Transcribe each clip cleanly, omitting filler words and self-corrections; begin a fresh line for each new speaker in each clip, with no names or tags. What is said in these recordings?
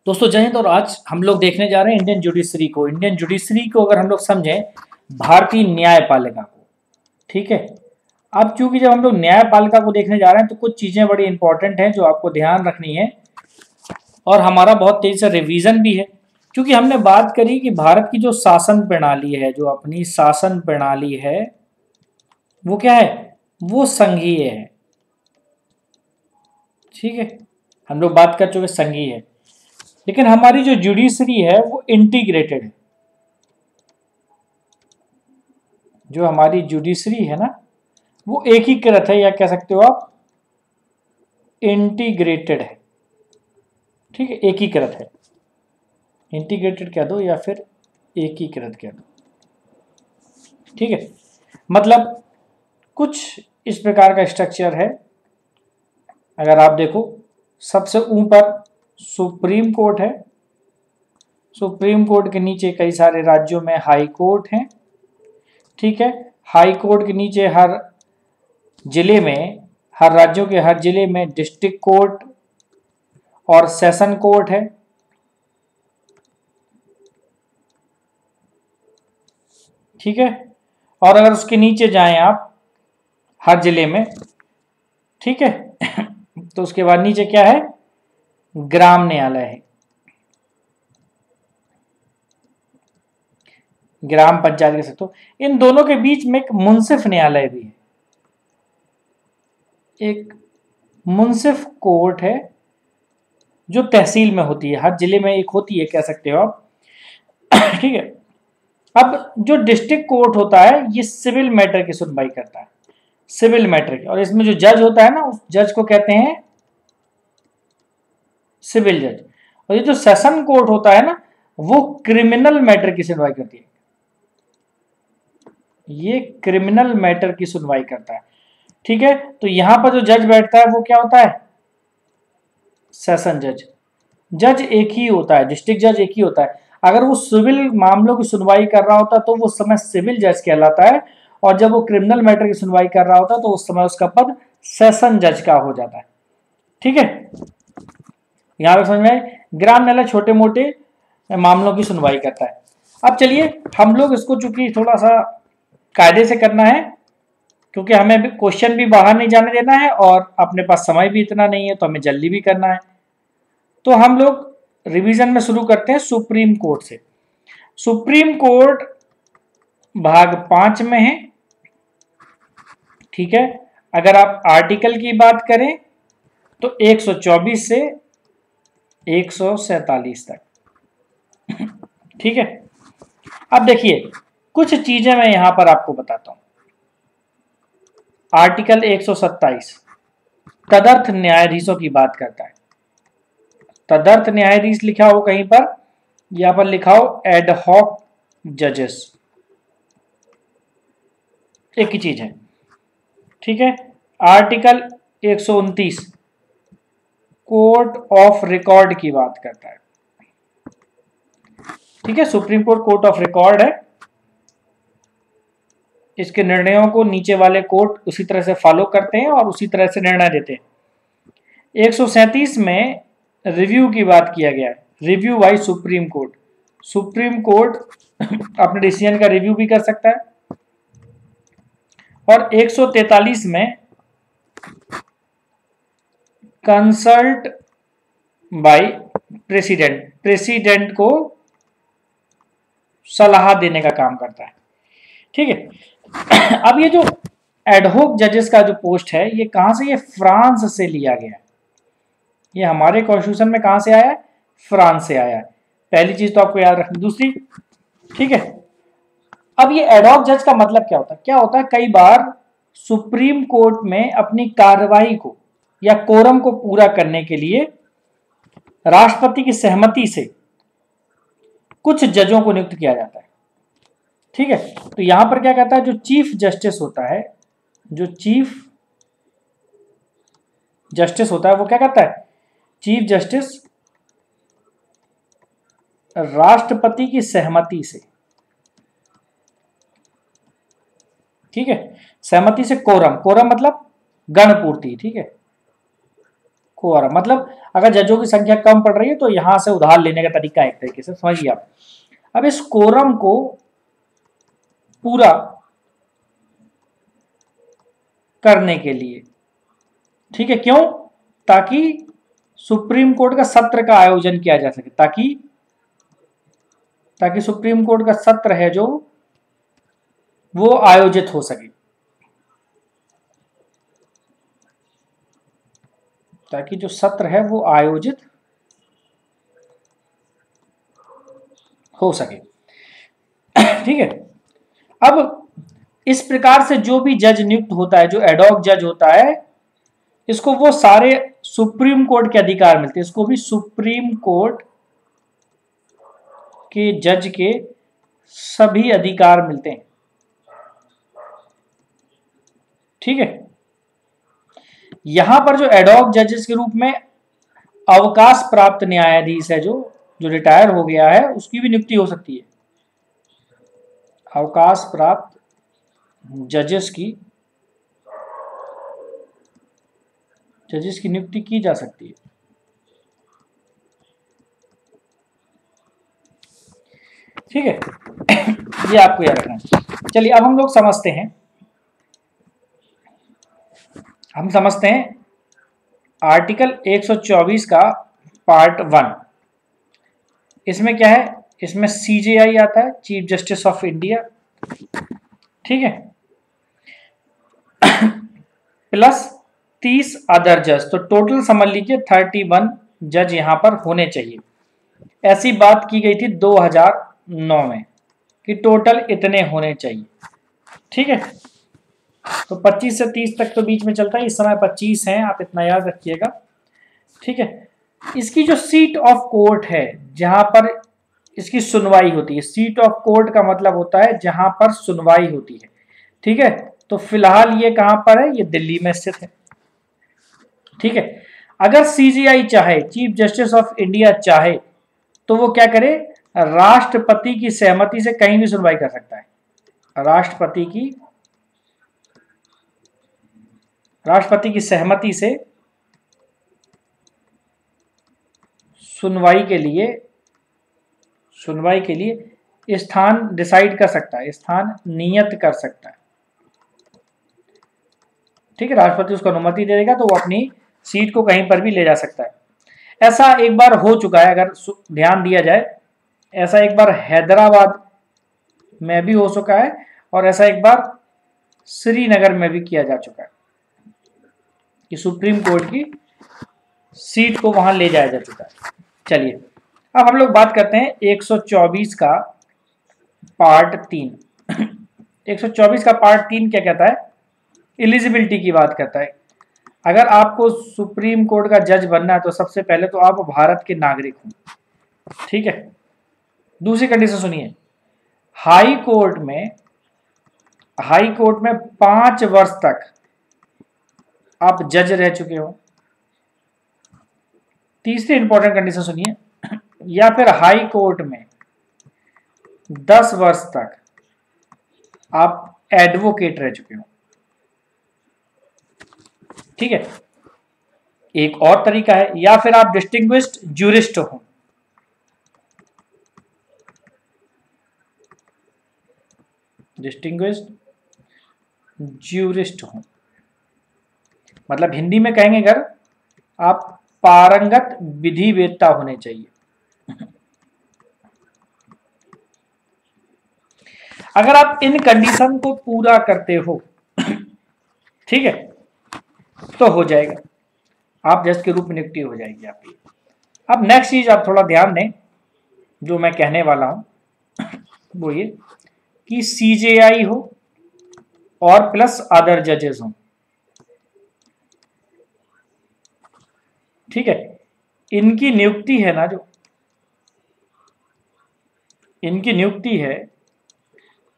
दोस्तों जय हिंद। और आज हम लोग देखने जा रहे हैं इंडियन जुडिशरी को। इंडियन जुडिशरी को अगर हम लोग समझें, भारतीय न्यायपालिका को, ठीक है। अब चूंकि जब हम लोग न्यायपालिका को देखने जा रहे हैं तो कुछ चीजें बड़ी इंपॉर्टेंट हैं जो आपको ध्यान रखनी है, और हमारा बहुत तेजी से रिवीजन भी है। क्योंकि हमने बात करी कि भारत की जो शासन प्रणाली है, जो अपनी शासन प्रणाली है, वो क्या है, वो संघीय है। ठीक है, हम लोग बात कर चुके संघीय है, लेकिन हमारी जो जुडिशरी है वो इंटीग्रेटेड है। जो हमारी जुडिशरी है ना, वो एकीकृत है, या कह सकते हो आप इंटीग्रेटेड है। ठीक है, एकीकृत है। इंटीग्रेटेड कह दो या फिर एकीकृत कह दो। ठीक है, मतलब कुछ इस प्रकार का स्ट्रक्चर है। अगर आप देखो, सबसे ऊपर सुप्रीम कोर्ट है। सुप्रीम कोर्ट के नीचे कई सारे राज्यों में हाई कोर्ट हैं। ठीक है, हाई कोर्ट के नीचे हर जिले में, हर राज्यों के हर जिले में डिस्ट्रिक्ट कोर्ट और सेशन कोर्ट है। ठीक है, और अगर उसके नीचे जाएं आप हर जिले में, ठीक है, तो उसके बाद नीचे क्या है, ग्राम न्यायालय है, ग्राम पंचायत कह सकते हो। इन दोनों के बीच में एक मुंसिफ न्यायालय भी है। एक मुंसिफ कोर्ट है जो तहसील में होती है, हर जिले में एक होती है, कह सकते हो आप। ठीक है, अब जो डिस्ट्रिक्ट कोर्ट होता है ये सिविल मैटर की सुनवाई करता है, सिविल मैटर की। और इसमें जो जज होता है ना, उस जज को कहते हैं सिविल जज। और ये जो सेशन कोर्ट होता है ना, वो क्रिमिनल मैटर की सुनवाई करती है। ये क्रिमिनल मैटर की सुनवाई करता है। ठीक है, तो यहां पर जो जज बैठता है वो क्या होता है, सेशन जज। जज एक ही होता है, डिस्ट्रिक्ट जज एक ही होता है। अगर वो सिविल मामलों की सुनवाई कर रहा होता है तो वो समय सिविल जज कहलाता है, और जब वो क्रिमिनल मैटर की सुनवाई कर रहा होता है तो उस समय उसका पद सेशन जज का हो जाता है। ठीक है, यहां तक समझ में आए। ग्राम न्यायालय छोटे मोटे मामलों की सुनवाई करता है। अब चलिए हम लोग इसको चूंकि थोड़ा सा कायदे से करना है, क्योंकि हमें क्वेश्चन भी बाहर नहीं जाने देना है और अपने पास समय भी इतना नहीं है, तो हमें जल्दी भी करना है। तो हम लोग रिवीजन में शुरू करते हैं सुप्रीम कोर्ट से। सुप्रीम कोर्ट भाग 5 में है। ठीक है, अगर आप आर्टिकल की बात करें तो 124 से 147 तक। ठीक है, अब देखिए कुछ चीजें मैं यहां पर आपको बताता हूं। आर्टिकल 127 तदर्थ न्यायाधीशों की बात करता है। तदर्थ न्यायाधीश लिखा हो कहीं पर, यहां पर लिखा हो एडहॉक जजेस, एक ही चीज है। ठीक है, आर्टिकल 129 कोर्ट ऑफ रिकॉर्ड की बात करता है। ठीक है, supreme court court of record है। इसके निर्णयों को नीचे वाले कोर्ट उसी तरह से फॉलो करते हैं और उसी तरह से निर्णय देते हैं। 137 में रिव्यू की बात किया गया है, review by supreme court. Supreme court अपने डिसीजन का रिव्यू भी कर सकता है। और 143 में कंसल्ट बाय प्रेसिडेंट, प्रेसिडेंट को सलाह देने का काम करता है। ठीक है, अब ये जो एडहोक जजेस का जो पोस्ट है, ये कहां से, ये फ्रांस से लिया गया है। ये हमारे कॉन्स्टिट्यूशन में कहां से आया है, फ्रांस से आया है। पहली चीज तो आपको याद रखनी। दूसरी, ठीक है, अब ये एडहॉक जज का मतलब क्या होता है, क्या होता है, कई बार सुप्रीम कोर्ट में अपनी कार्यवाही को या कोरम को पूरा करने के लिए राष्ट्रपति की सहमति से कुछ जजों को नियुक्त किया जाता है। ठीक है, तो यहां पर क्या कहता है, जो चीफ जस्टिस होता है, जो चीफ जस्टिस होता है वो क्या कहता है, चीफ जस्टिस राष्ट्रपति की सहमति से, ठीक है, सहमति से कोरम, कोरम मतलब गणपूर्ति, ठीक है, कोरम मतलब अगर जजों की संख्या कम पड़ रही है तो यहां से उधार लेने का तरीका एक तरीके से, समझिए आप। अब इस कोरम को पूरा करने के लिए, ठीक है, क्यों? ताकि सुप्रीम कोर्ट का सत्र का आयोजन किया जा सके, ताकि सुप्रीम कोर्ट का सत्र है जो वो आयोजित हो सके, ताकि जो सत्र है वो आयोजित हो सके, ठीक है। अब इस प्रकार से जो भी जज नियुक्त होता है, जो एडॉक जज होता है, इसको वो सारे सुप्रीम कोर्ट के अधिकार मिलते हैं, इसको भी सुप्रीम कोर्ट के जज के सभी अधिकार मिलते हैं, ठीक है। यहां पर जो एडॉक जजेस के रूप में अवकाश प्राप्त न्यायाधीश है, जो रिटायर हो गया है, उसकी भी नियुक्ति हो सकती है। अवकाश प्राप्त जजेस की नियुक्ति की जा सकती है, ठीक है। ये आपको याद रखना है। चलिए अब हम लोग समझते हैं, आर्टिकल 124 का पार्ट 1। इसमें क्या है? इसमें सीजेआई आता है, चीफ जस्टिस ऑफ इंडिया, ठीक है, प्लस 30 अदर जज, तो टोटल समझ लीजिए 31 जज यहां पर होने चाहिए। ऐसी बात की गई थी 2009 में कि टोटल इतने होने चाहिए, ठीक है। तो 25 से 30 तक तो बीच में चलता है, इस समय 25 हैं, आप इतना याद रखिएगा, ठीक है। इसकी जो सीट ऑफ कोर्ट है, जहां पर इसकी सुनवाई होती है, सीट ऑफ कोर्ट का मतलब होता है जहां पर सुनवाई होती है, ठीक है। तो फिलहाल ये कहां पर है? ये दिल्ली में स्थित है, ठीक है। अगर सीजीआई चाहे, चीफ जस्टिस ऑफ इंडिया चाहे, तो वो क्या करे? राष्ट्रपति की सहमति से कहीं भी सुनवाई कर सकता है। राष्ट्रपति की सहमति से सुनवाई के लिए स्थान डिसाइड कर सकता है, स्थान नियत कर सकता है, ठीक है। राष्ट्रपति उसको अनुमति दे देगा तो वो अपनी सीट को कहीं पर भी ले जा सकता है। ऐसा एक बार हो चुका है, अगर ध्यान दिया जाए, ऐसा एक बार हैदराबाद में भी हो चुका है और ऐसा एक बार श्रीनगर में भी किया जा चुका है कि सुप्रीम कोर्ट की सीट को वहां ले जाया जा चुका है। चलिए अब हम लोग बात करते हैं 124 का पार्ट 3। 124 का पार्ट 3 क्या कहता है? एलिजिबिलिटी की बात करता है। अगर आपको सुप्रीम कोर्ट का जज बनना है तो सबसे पहले तो आप भारत के नागरिक हो, ठीक है। दूसरी कंडीशन सुनिए, हाई कोर्ट में 5 वर्ष तक आप जज रह चुके हो। तीसरी इंपॉर्टेंट कंडीशन सुनिए, या फिर हाई कोर्ट में 10 वर्ष तक आप एडवोकेट रह चुके हो, ठीक है। एक और तरीका है, या फिर आप डिस्टिंग्विश्ड ज्यूरिस्ट हो, मतलब हिंदी में कहेंगे अगर, आप पारंगत विधि वेत्ता होने चाहिए। अगर आप इन कंडीशन को पूरा करते हो, ठीक है, तो हो जाएगा, आप जज के रूप में नियुक्ति हो जाएगी आपकी। अब नेक्स्ट चीज आप थोड़ा ध्यान दें, जो मैं कहने वाला हूं वो ये कि सीजेआई हो और प्लस अदर जजेस हो, ठीक है। इनकी नियुक्ति है ना, जो इनकी नियुक्ति है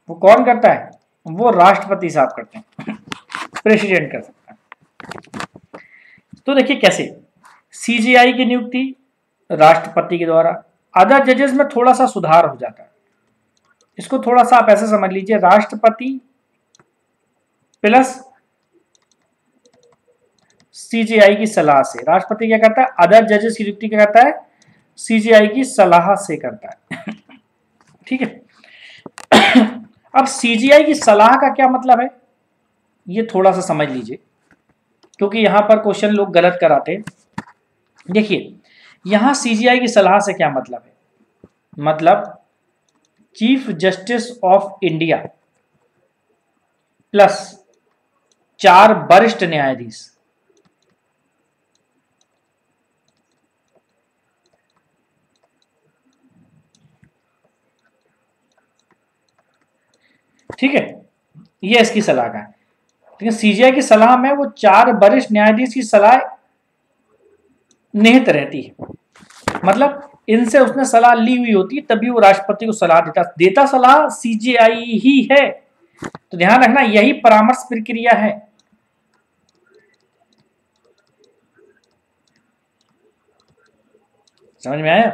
वो कौन करता है? वो राष्ट्रपति साहब करते हैं, प्रेसिडेंट कर सकता है। तो देखिए कैसे, सीजीआई की नियुक्ति राष्ट्रपति के द्वारा, अदर जजेस में थोड़ा सा सुधार हो जाता है। इसको थोड़ा सा आप ऐसे समझ लीजिए, राष्ट्रपति प्लस सीजीआई की सलाह से। राष्ट्रपति क्या करता है? अदर जजेस की नियुक्ति क्या करता है? सीजीआई की सलाह से करता है। ठीक है। अब सीजीआई की सलाह का क्या मतलब है, ये थोड़ा सा समझ लीजिए, क्योंकि यहां पर क्वेश्चन लोग गलत कराते हैं। देखिए, यहां सीजीआई की सलाह से क्या मतलब है? मतलब chief justice of India plus 4 वरिष्ठ न्यायाधीश, ठीक है, ये इसकी सलाह का है। ठीक है, सीजीआई की सलाह में वो 4 वरिष्ठ न्यायाधीश की सलाह निहित रहती है, मतलब इनसे उसने सलाह ली हुई होती है, तभी वो राष्ट्रपति को सलाह देता सलाह सीजीआई ही है। तो ध्यान रखना, यही परामर्श प्रक्रिया है। समझ में आया?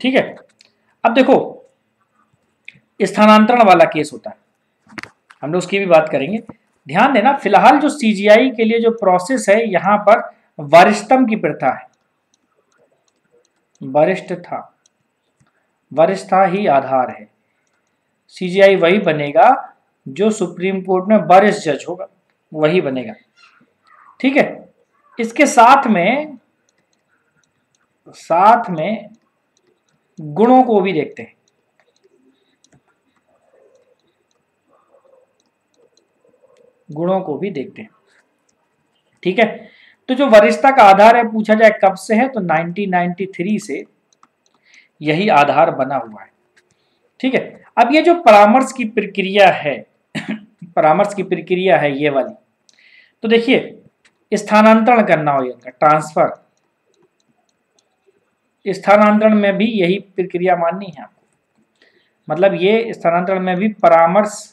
ठीक है। अब देखो, स्थानांतरण वाला केस होता है, हम लोग उसकी भी बात करेंगे। ध्यान देना, फिलहाल जो सीजीआई के लिए जो प्रोसेस है, यहां पर वरिष्ठतम की प्रथा है। वरिष्ठता ही आधार है। सीजीआई वही बनेगा जो सुप्रीम कोर्ट में वरिष्ठ जज होगा, वही बनेगा। ठीक है। इसके साथ में गुणों को भी देखते हैं। गुणों को भी देखते हैं। ठीक है। तो जो वरिष्ठता का आधार है, पूछा जाए कब से है, तो 1993 से यही आधार बना हुआ है। ठीक है। अब ये जो परामर्श की प्रक्रिया है परामर्श की प्रक्रिया है ये वाली, तो देखिए, स्थानांतरण करना हो, इनका ट्रांसफर, स्थानांतरण में भी यही प्रक्रिया माननी है आपको। मतलब ये स्थानांतरण में भी परामर्श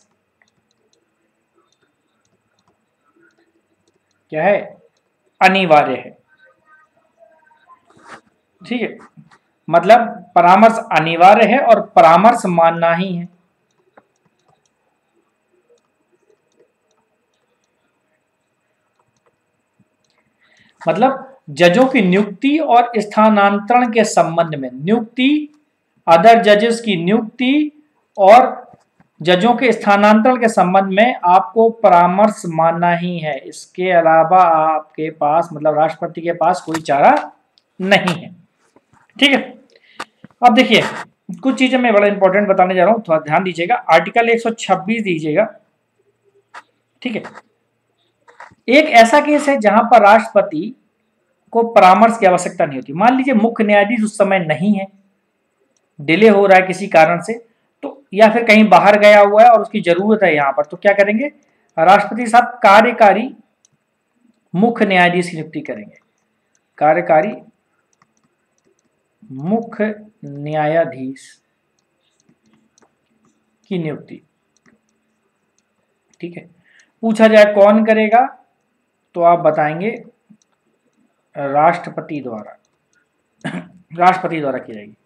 क्या है? अनिवार्य है। ठीक है, मतलब परामर्श अनिवार्य है और परामर्श मानना ही है। मतलब जजों की नियुक्ति और स्थानांतरण के संबंध में, नियुक्ति, अदर जजेस की नियुक्ति और जजों के स्थानांतरण के संबंध में आपको परामर्श मानना ही है। इसके अलावा आपके पास, मतलब राष्ट्रपति के पास, कोई चारा नहीं है। ठीक है। अब देखिए, कुछ चीजें मैं बड़ा इंपॉर्टेंट बताने जा रहा हूं, थोड़ा ध्यान दीजिएगा। आर्टिकल 126 दीजिएगा। ठीक है। एक ऐसा केस है जहां पर राष्ट्रपति को परामर्श की आवश्यकता नहीं होती। मान लीजिए मुख्य न्यायाधीश उस समय नहीं है, डिले हो रहा है किसी कारण से, तो या फिर कहीं बाहर गया हुआ है और उसकी जरूरत है यहां पर, तो क्या करेंगे? राष्ट्रपति साहब कार्यकारी मुख्य न्यायाधीश की नियुक्ति करेंगे। कार्यकारी मुख्य न्यायाधीश की नियुक्ति। ठीक है। पूछा जाए कौन करेगा, तो आप बताएंगे राष्ट्रपति द्वारा राष्ट्रपति द्वारा की जाएगी।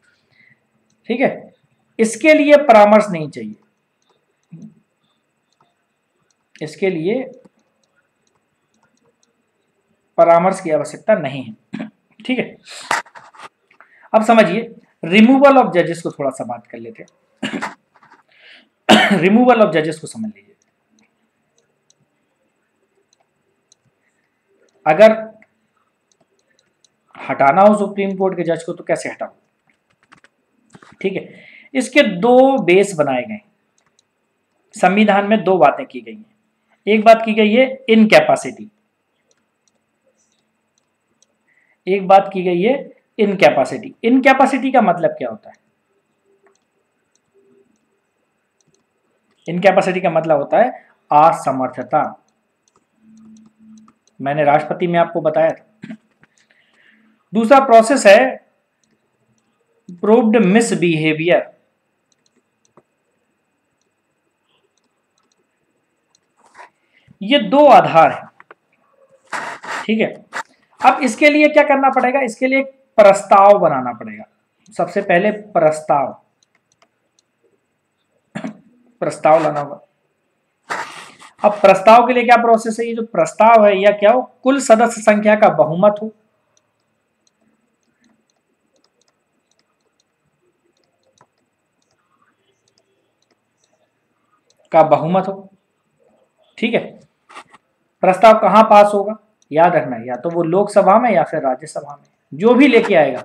ठीक है। इसके लिए परामर्श नहीं चाहिए, इसके लिए परामर्श की आवश्यकता नहीं है। ठीक है। अब समझिए, रिमूवल ऑफ जजेस को थोड़ा सा बात कर लेते हैं। रिमूवल ऑफ जजेस को समझ लीजिए। अगर हटाना हो सुप्रीम कोर्ट के जज को, तो कैसे हटाओ? ठीक है। इसके 2 बेस बनाए गए। संविधान में 2 बातें की गई हैं। एक बात की गई है इनकैपेसिटी, एक बात की गई है इनकैपेसिटी। इनकैपेसिटी का मतलब क्या होता है? इनकैपेसिटी का मतलब होता है असमर्थता। मैंने राष्ट्रपति में आपको बताया था। दूसरा प्रोसेस है प्रूव्ड मिसबिहेवियर। ये 2 आधार हैं। ठीक है। अब इसके लिए क्या करना पड़ेगा? इसके लिए एक प्रस्ताव बनाना पड़ेगा। सबसे पहले प्रस्ताव लाना होगा। अब प्रस्ताव के लिए क्या प्रोसेस है, ये जो प्रस्ताव है या क्या हो, कुल सदस्य संख्या का बहुमत हो, ठीक है। प्रस्ताव कहां पास होगा, याद रखना, या तो वो लोकसभा में या फिर राज्यसभा में, जो भी लेके आएगा,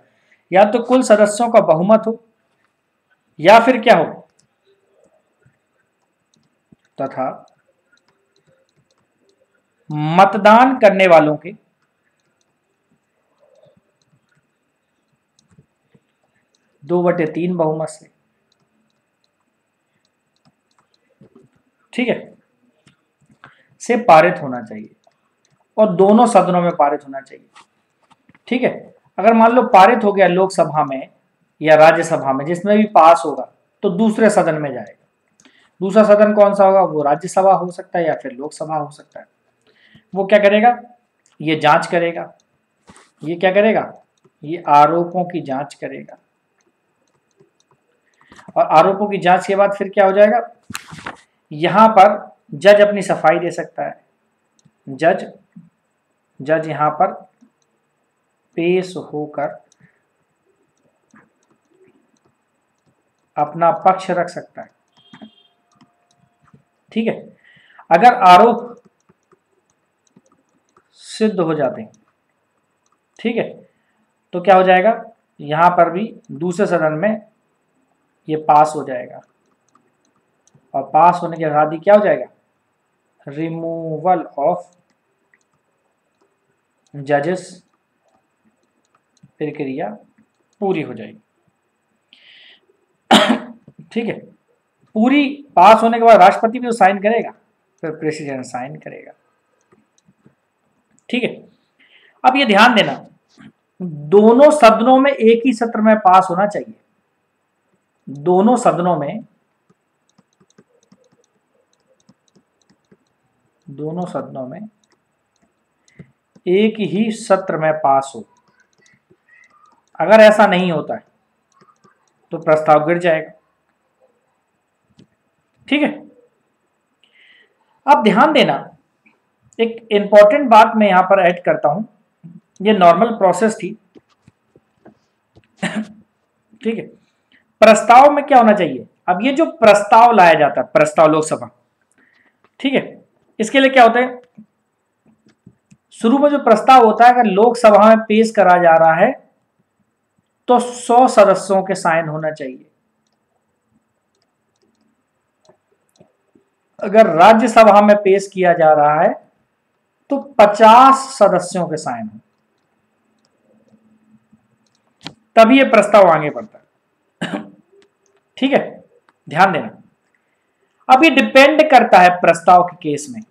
या तो कुल सदस्यों का बहुमत हो या फिर क्या हो, तथा मतदान करने वालों के 2/3 बहुमत से, ठीक है, से पारित होना चाहिए, और दोनों सदनों में पारित होना चाहिए, ठीक है। अगर मान लो पारित हो गया लोकसभा में या राज्यसभा में, जिसमें भी पास होगा, तो दूसरे सदन में जाएगा। दूसरा सदन कौन सा होगा, वो राज्यसभा हो सकता है या फिर लोकसभा हो सकता है। वो क्या करेगा, ये जांच करेगा, ये क्या करेगा, ये आरोपों की जांच करेगा, और आरोपों की जांच के बाद फिर क्या हो जाएगा, यहां पर जज अपनी सफाई दे सकता है। जज यहां पर पेश होकर अपना पक्ष रख सकता है, ठीक है। अगर आरोप सिद्ध हो जाते हैं, ठीक है, तो क्या हो जाएगा, यहां पर भी दूसरे सदन में ये पास हो जाएगा, और पास होने के बाद ही क्या हो जाएगा, रिमूवल ऑफ जजेस प्रक्रिया पूरी हो जाएगी, ठीक है। पूरी पास होने के बाद राष्ट्रपति भी तो साइन करेगा, फिर प्रेसिडेंट साइन करेगा, ठीक है। अब ये ध्यान देना, दोनों सदनों में एक ही सत्र में पास होना चाहिए, दोनों सदनों में एक ही सत्र में पास हो। अगर ऐसा नहीं होता है तो प्रस्ताव गिर जाएगा, ठीक है। अब ध्यान देना, एक इंपॉर्टेंट बात मैं यहां पर ऐड करता हूं, ये नॉर्मल प्रोसेस थी, ठीक है। प्रस्ताव में क्या होना चाहिए, अब ये जो प्रस्ताव लाया जाता है, प्रस्ताव लोकसभा, ठीक है, इसके लिए क्या होता है, शुरू में जो प्रस्ताव होता है अगर लोकसभा में पेश करा जा रहा है तो 100 सदस्यों के साइन होना चाहिए। अगर राज्यसभा में पेश किया जा रहा है तो 50 सदस्यों के साइन हो, तभी ये प्रस्ताव आगे बढ़ता है, ठीक है, ध्यान देना। अब ये डिपेंड करता है प्रस्ताव के केस में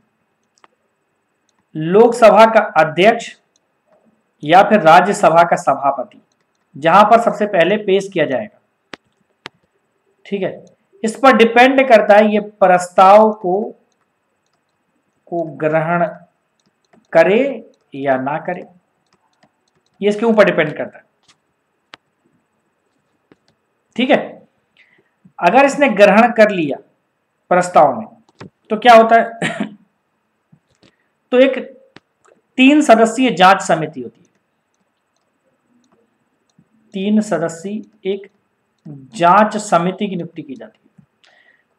लोकसभा का अध्यक्ष या फिर राज्यसभा का सभापति, जहां पर सबसे पहले पेश किया जाएगा, ठीक है, इस पर डिपेंड करता है ये प्रस्ताव को ग्रहण करे या ना करे, ये इसके ऊपर डिपेंड करता है, ठीक है। अगर इसने ग्रहण कर लिया प्रस्ताव में तो क्या होता है तो एक 3 सदस्यीय जांच समिति होती है, 3 सदस्यीय एक जांच समिति की नियुक्ति की जाती है।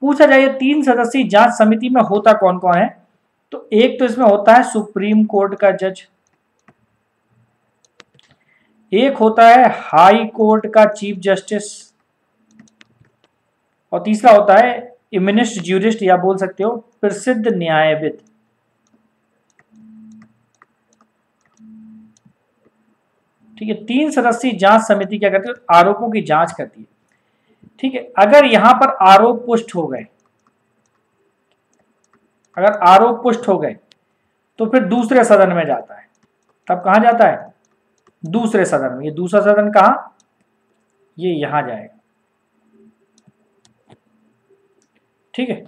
पूछा जाए 3 सदस्यीय जांच समिति में होता कौन कौन है, तो एक तो इसमें होता है सुप्रीम कोर्ट का जज, एक होता है हाई कोर्ट का चीफ जस्टिस, और तीसरा होता है इमिनिस्ट ज्यूरिस्ट, या बोल सकते हो प्रसिद्ध न्यायविद, ठीक है। 3 सदस्यीय जांच समिति क्या करती है, आरोपों की जांच करती है, ठीक है। अगर यहां पर आरोप पुष्ट हो गए, अगर आरोप पुष्ट हो गए तो फिर दूसरे सदन में जाता है, तब कहां जाता है, दूसरे सदन में। ये दूसरा सदन कहां, ये यहां जाएगा, ठीक है।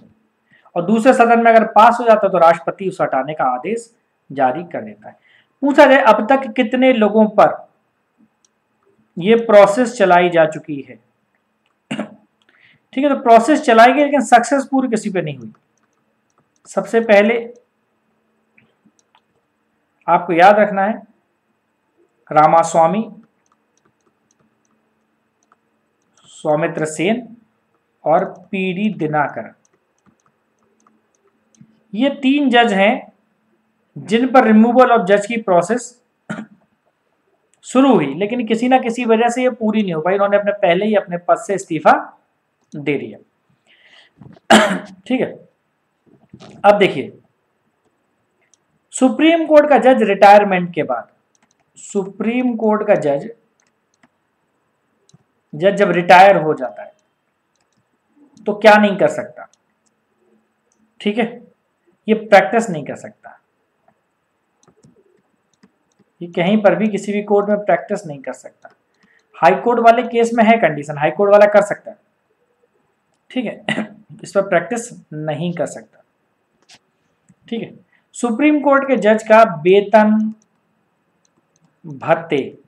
और दूसरे सदन में अगर पास हो जाता है तो राष्ट्रपति उसे हटाने का आदेश जारी कर देता है। पूछा जाए अब तक कितने लोगों पर यह प्रोसेस चलाई जा चुकी है, ठीक है, तो प्रोसेस चलाई गई लेकिन सक्सेसफुल किसी पे नहीं हुई, सबसे पहले आपको याद रखना है रामास्वामी, सौमित्र सेन और पीडी दिनाकर, ये 3 जज हैं जिन पर रिमूवल ऑफ जज की प्रोसेस शुरू हुई, लेकिन किसी ना किसी वजह से ये पूरी नहीं हो पाई। उन्होंने अपने पहले ही अपने पद से इस्तीफा दे दिया। ठीक है, अब देखिए सुप्रीम कोर्ट का जज रिटायरमेंट के बाद, सुप्रीम कोर्ट का जज जब रिटायर हो जाता है तो क्या नहीं कर सकता? ठीक है, ये प्रैक्टिस नहीं कर सकता, ये कहीं पर भी किसी भी कोर्ट में प्रैक्टिस नहीं कर सकता। हाई कोर्ट वाले केस में है कंडीशन, हाई कोर्ट वाला कर सकता है, ठीक है, इस पर प्रैक्टिस नहीं कर सकता। ठीक है, सुप्रीम कोर्ट के जज का वेतन भत्ते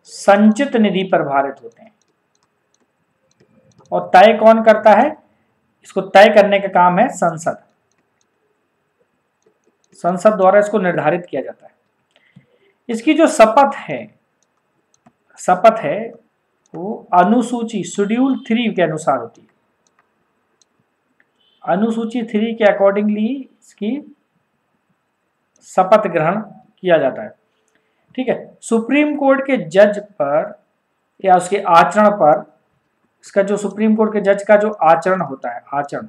संचित निधि पर भारित होते हैं, और तय कौन करता है? इसको तय करने का काम है संसद, संसद द्वारा इसको निर्धारित किया जाता है। इसकी जो शपथ है वो अनुसूची शेड्यूल 3 के अनुसार होती है। अनुसूची 3 के अकॉर्डिंगली इसकी शपथ ग्रहण किया जाता है। ठीक है, सुप्रीम कोर्ट के जज पर या उसके आचरण पर, इसका जो सुप्रीम कोर्ट के जज का जो आचरण होता है, आचरण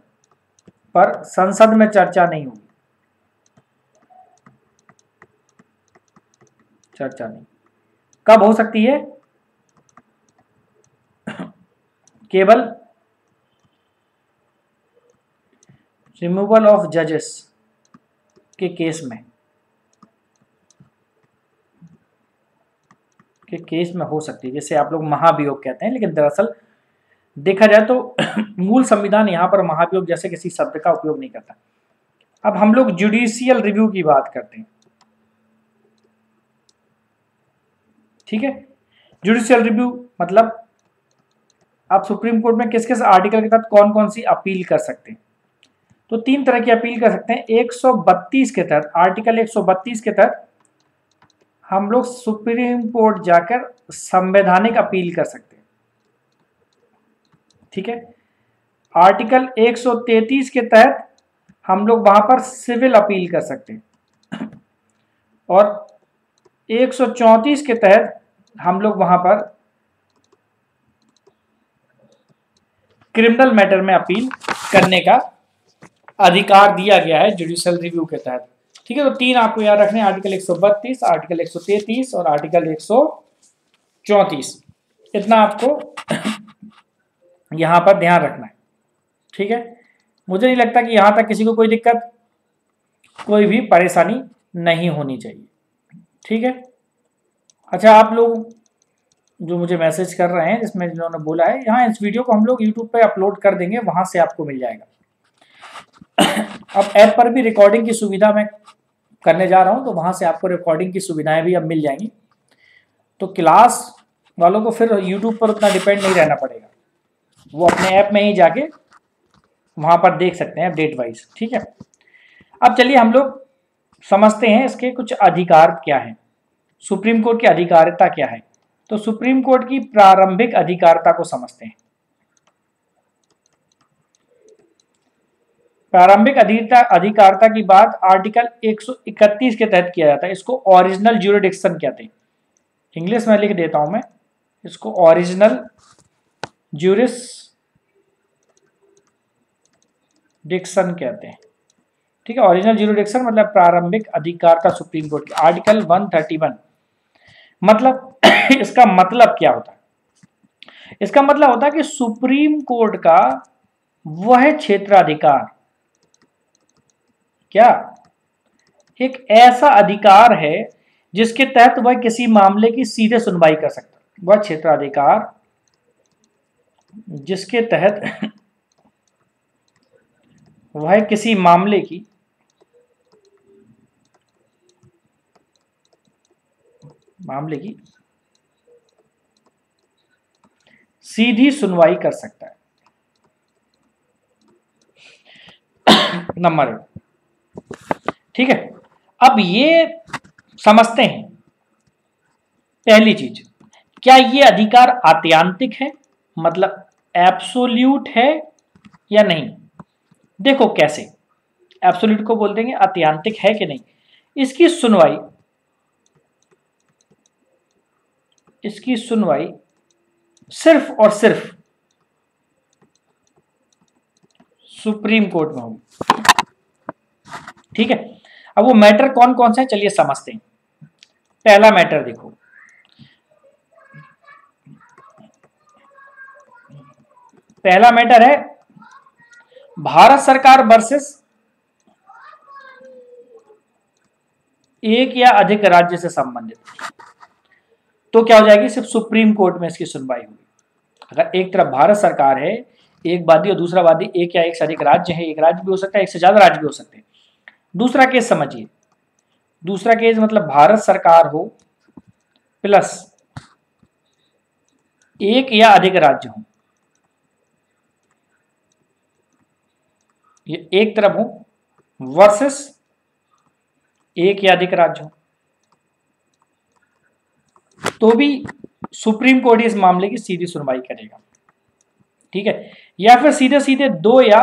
पर संसद में चर्चा नहीं होगी, चर्चा नहीं। कब हो सकती है? केवल रिमूवल ऑफ जजेस के केस में, हो सकती है, जैसे आप लोग महाभियोग कहते हैं, लेकिन दरअसल देखा जाए तो मूल संविधान यहां पर महाभियोग जैसे किसी शब्द का उपयोग नहीं करता। अब हम लोग जुडिशियल रिव्यू की बात करते हैं। ठीक है, जुडिशियल रिव्यू मतलब आप सुप्रीम कोर्ट में किस किस आर्टिकल के तहत कौन कौन सी अपील कर सकते हैं? तो 3 तरह की अपील कर सकते हैं। 132 के तहत, आर्टिकल 132 के तहत हम लोग सुप्रीम कोर्ट जाकर संवैधानिक अपील कर सकते हैं। ठीक है, आर्टिकल 133 के तहत हम लोग वहां पर सिविल अपील कर सकते हैं, और 134 के तहत हम लोग वहां पर क्रिमिनल मैटर में अपील करने का अधिकार दिया गया है जुडिशियल रिव्यू के तहत। ठीक है, तो 3 आपको याद रखने हैं, आर्टिकल 132, आर्टिकल 133 और आर्टिकल 134, इतना आपको यहां पर ध्यान रखना है। ठीक है, मुझे नहीं लगता कि यहां तक किसी को कोई दिक्कत, कोई भी परेशानी नहीं होनी चाहिए। ठीक है, अच्छा, आप लोग जो मुझे मैसेज कर रहे हैं जिसमें जिन्होंने बोला है, यहाँ इस वीडियो को हम लोग यूट्यूब पे अपलोड कर देंगे, वहां से आपको मिल जाएगा। अब ऐप पर भी रिकॉर्डिंग की सुविधा मैं करने जा रहा हूं, तो वहां से आपको रिकॉर्डिंग की सुविधाएं भी अब मिल जाएंगी, तो क्लास वालों को फिर यूट्यूब पर उतना डिपेंड नहीं रहना पड़ेगा, वो अपने ऐप में ही जाके वहां पर देख सकते हैं डेट वाइज। ठीक है, अब चलिए हम लोग समझते हैं इसके कुछ अधिकार क्या है, सुप्रीम कोर्ट की अधिकारिता क्या है। तो सुप्रीम कोर्ट की प्रारंभिक अधिकारिता को समझते हैं। प्रारंभिक अधिकारिता की बात आर्टिकल 131 के तहत किया जाता है, इसको ओरिजिनल ज्यूरिडिक्शन कहते हैं। इंग्लिश में लिख देता हूं मैं, इसको ओरिजिनल ज्यूरिडिक्शन कहते हैं। ठीक है, ओरिजिनल ज्यूरिडिक्शन मतलब प्रारंभिक अधिकारिता सुप्रीम कोर्ट की, आर्टिकल 131। मतलब इसका मतलब क्या होता है? इसका मतलब होता है कि सुप्रीम कोर्ट का वह क्षेत्राधिकार, क्या एक ऐसा अधिकार है जिसके तहत वह किसी मामले की सीधे सुनवाई कर सकता है, वह क्षेत्राधिकार जिसके तहत वह किसी मामले की सीधी सुनवाई कर सकता है। नंबर 8। ठीक है, अब ये समझते हैं पहली चीज, क्या ये अधिकार आत्यांतिक है, मतलब एब्सोल्यूट है या नहीं। देखो कैसे, एब्सोल्यूट को बोल देंगे आत्यांतिक है कि नहीं। इसकी सुनवाई सिर्फ और सिर्फ सुप्रीम कोर्ट में होगी। ठीक है, अब वो मैटर कौन कौन से हैं चलिए समझते हैं। पहला मैटर देखो, पहला मैटर है भारत सरकार वर्सेस एक या अधिक राज्य से संबंधित। तो क्या हो जाएगी, सिर्फ सुप्रीम कोर्ट में इसकी सुनवाई होगी। अगर एक तरफ भारत सरकार है, एक वादी और दूसरा वादी एक या एक से अधिक राज्य है, एक राज्य भी हो सकता है, एक से ज्यादा राज्य भी हो सकते हैं। दूसरा केस समझिए, दूसरा केस मतलब भारत सरकार हो प्लस एक या अधिक राज्य हो, ये एक तरफ हो, वर्सेस एक या अधिक राज्य हो, तो भी सुप्रीम कोर्ट इस मामले की सीधी सुनवाई करेगा। ठीक है, या फिर सीधे सीधे दो या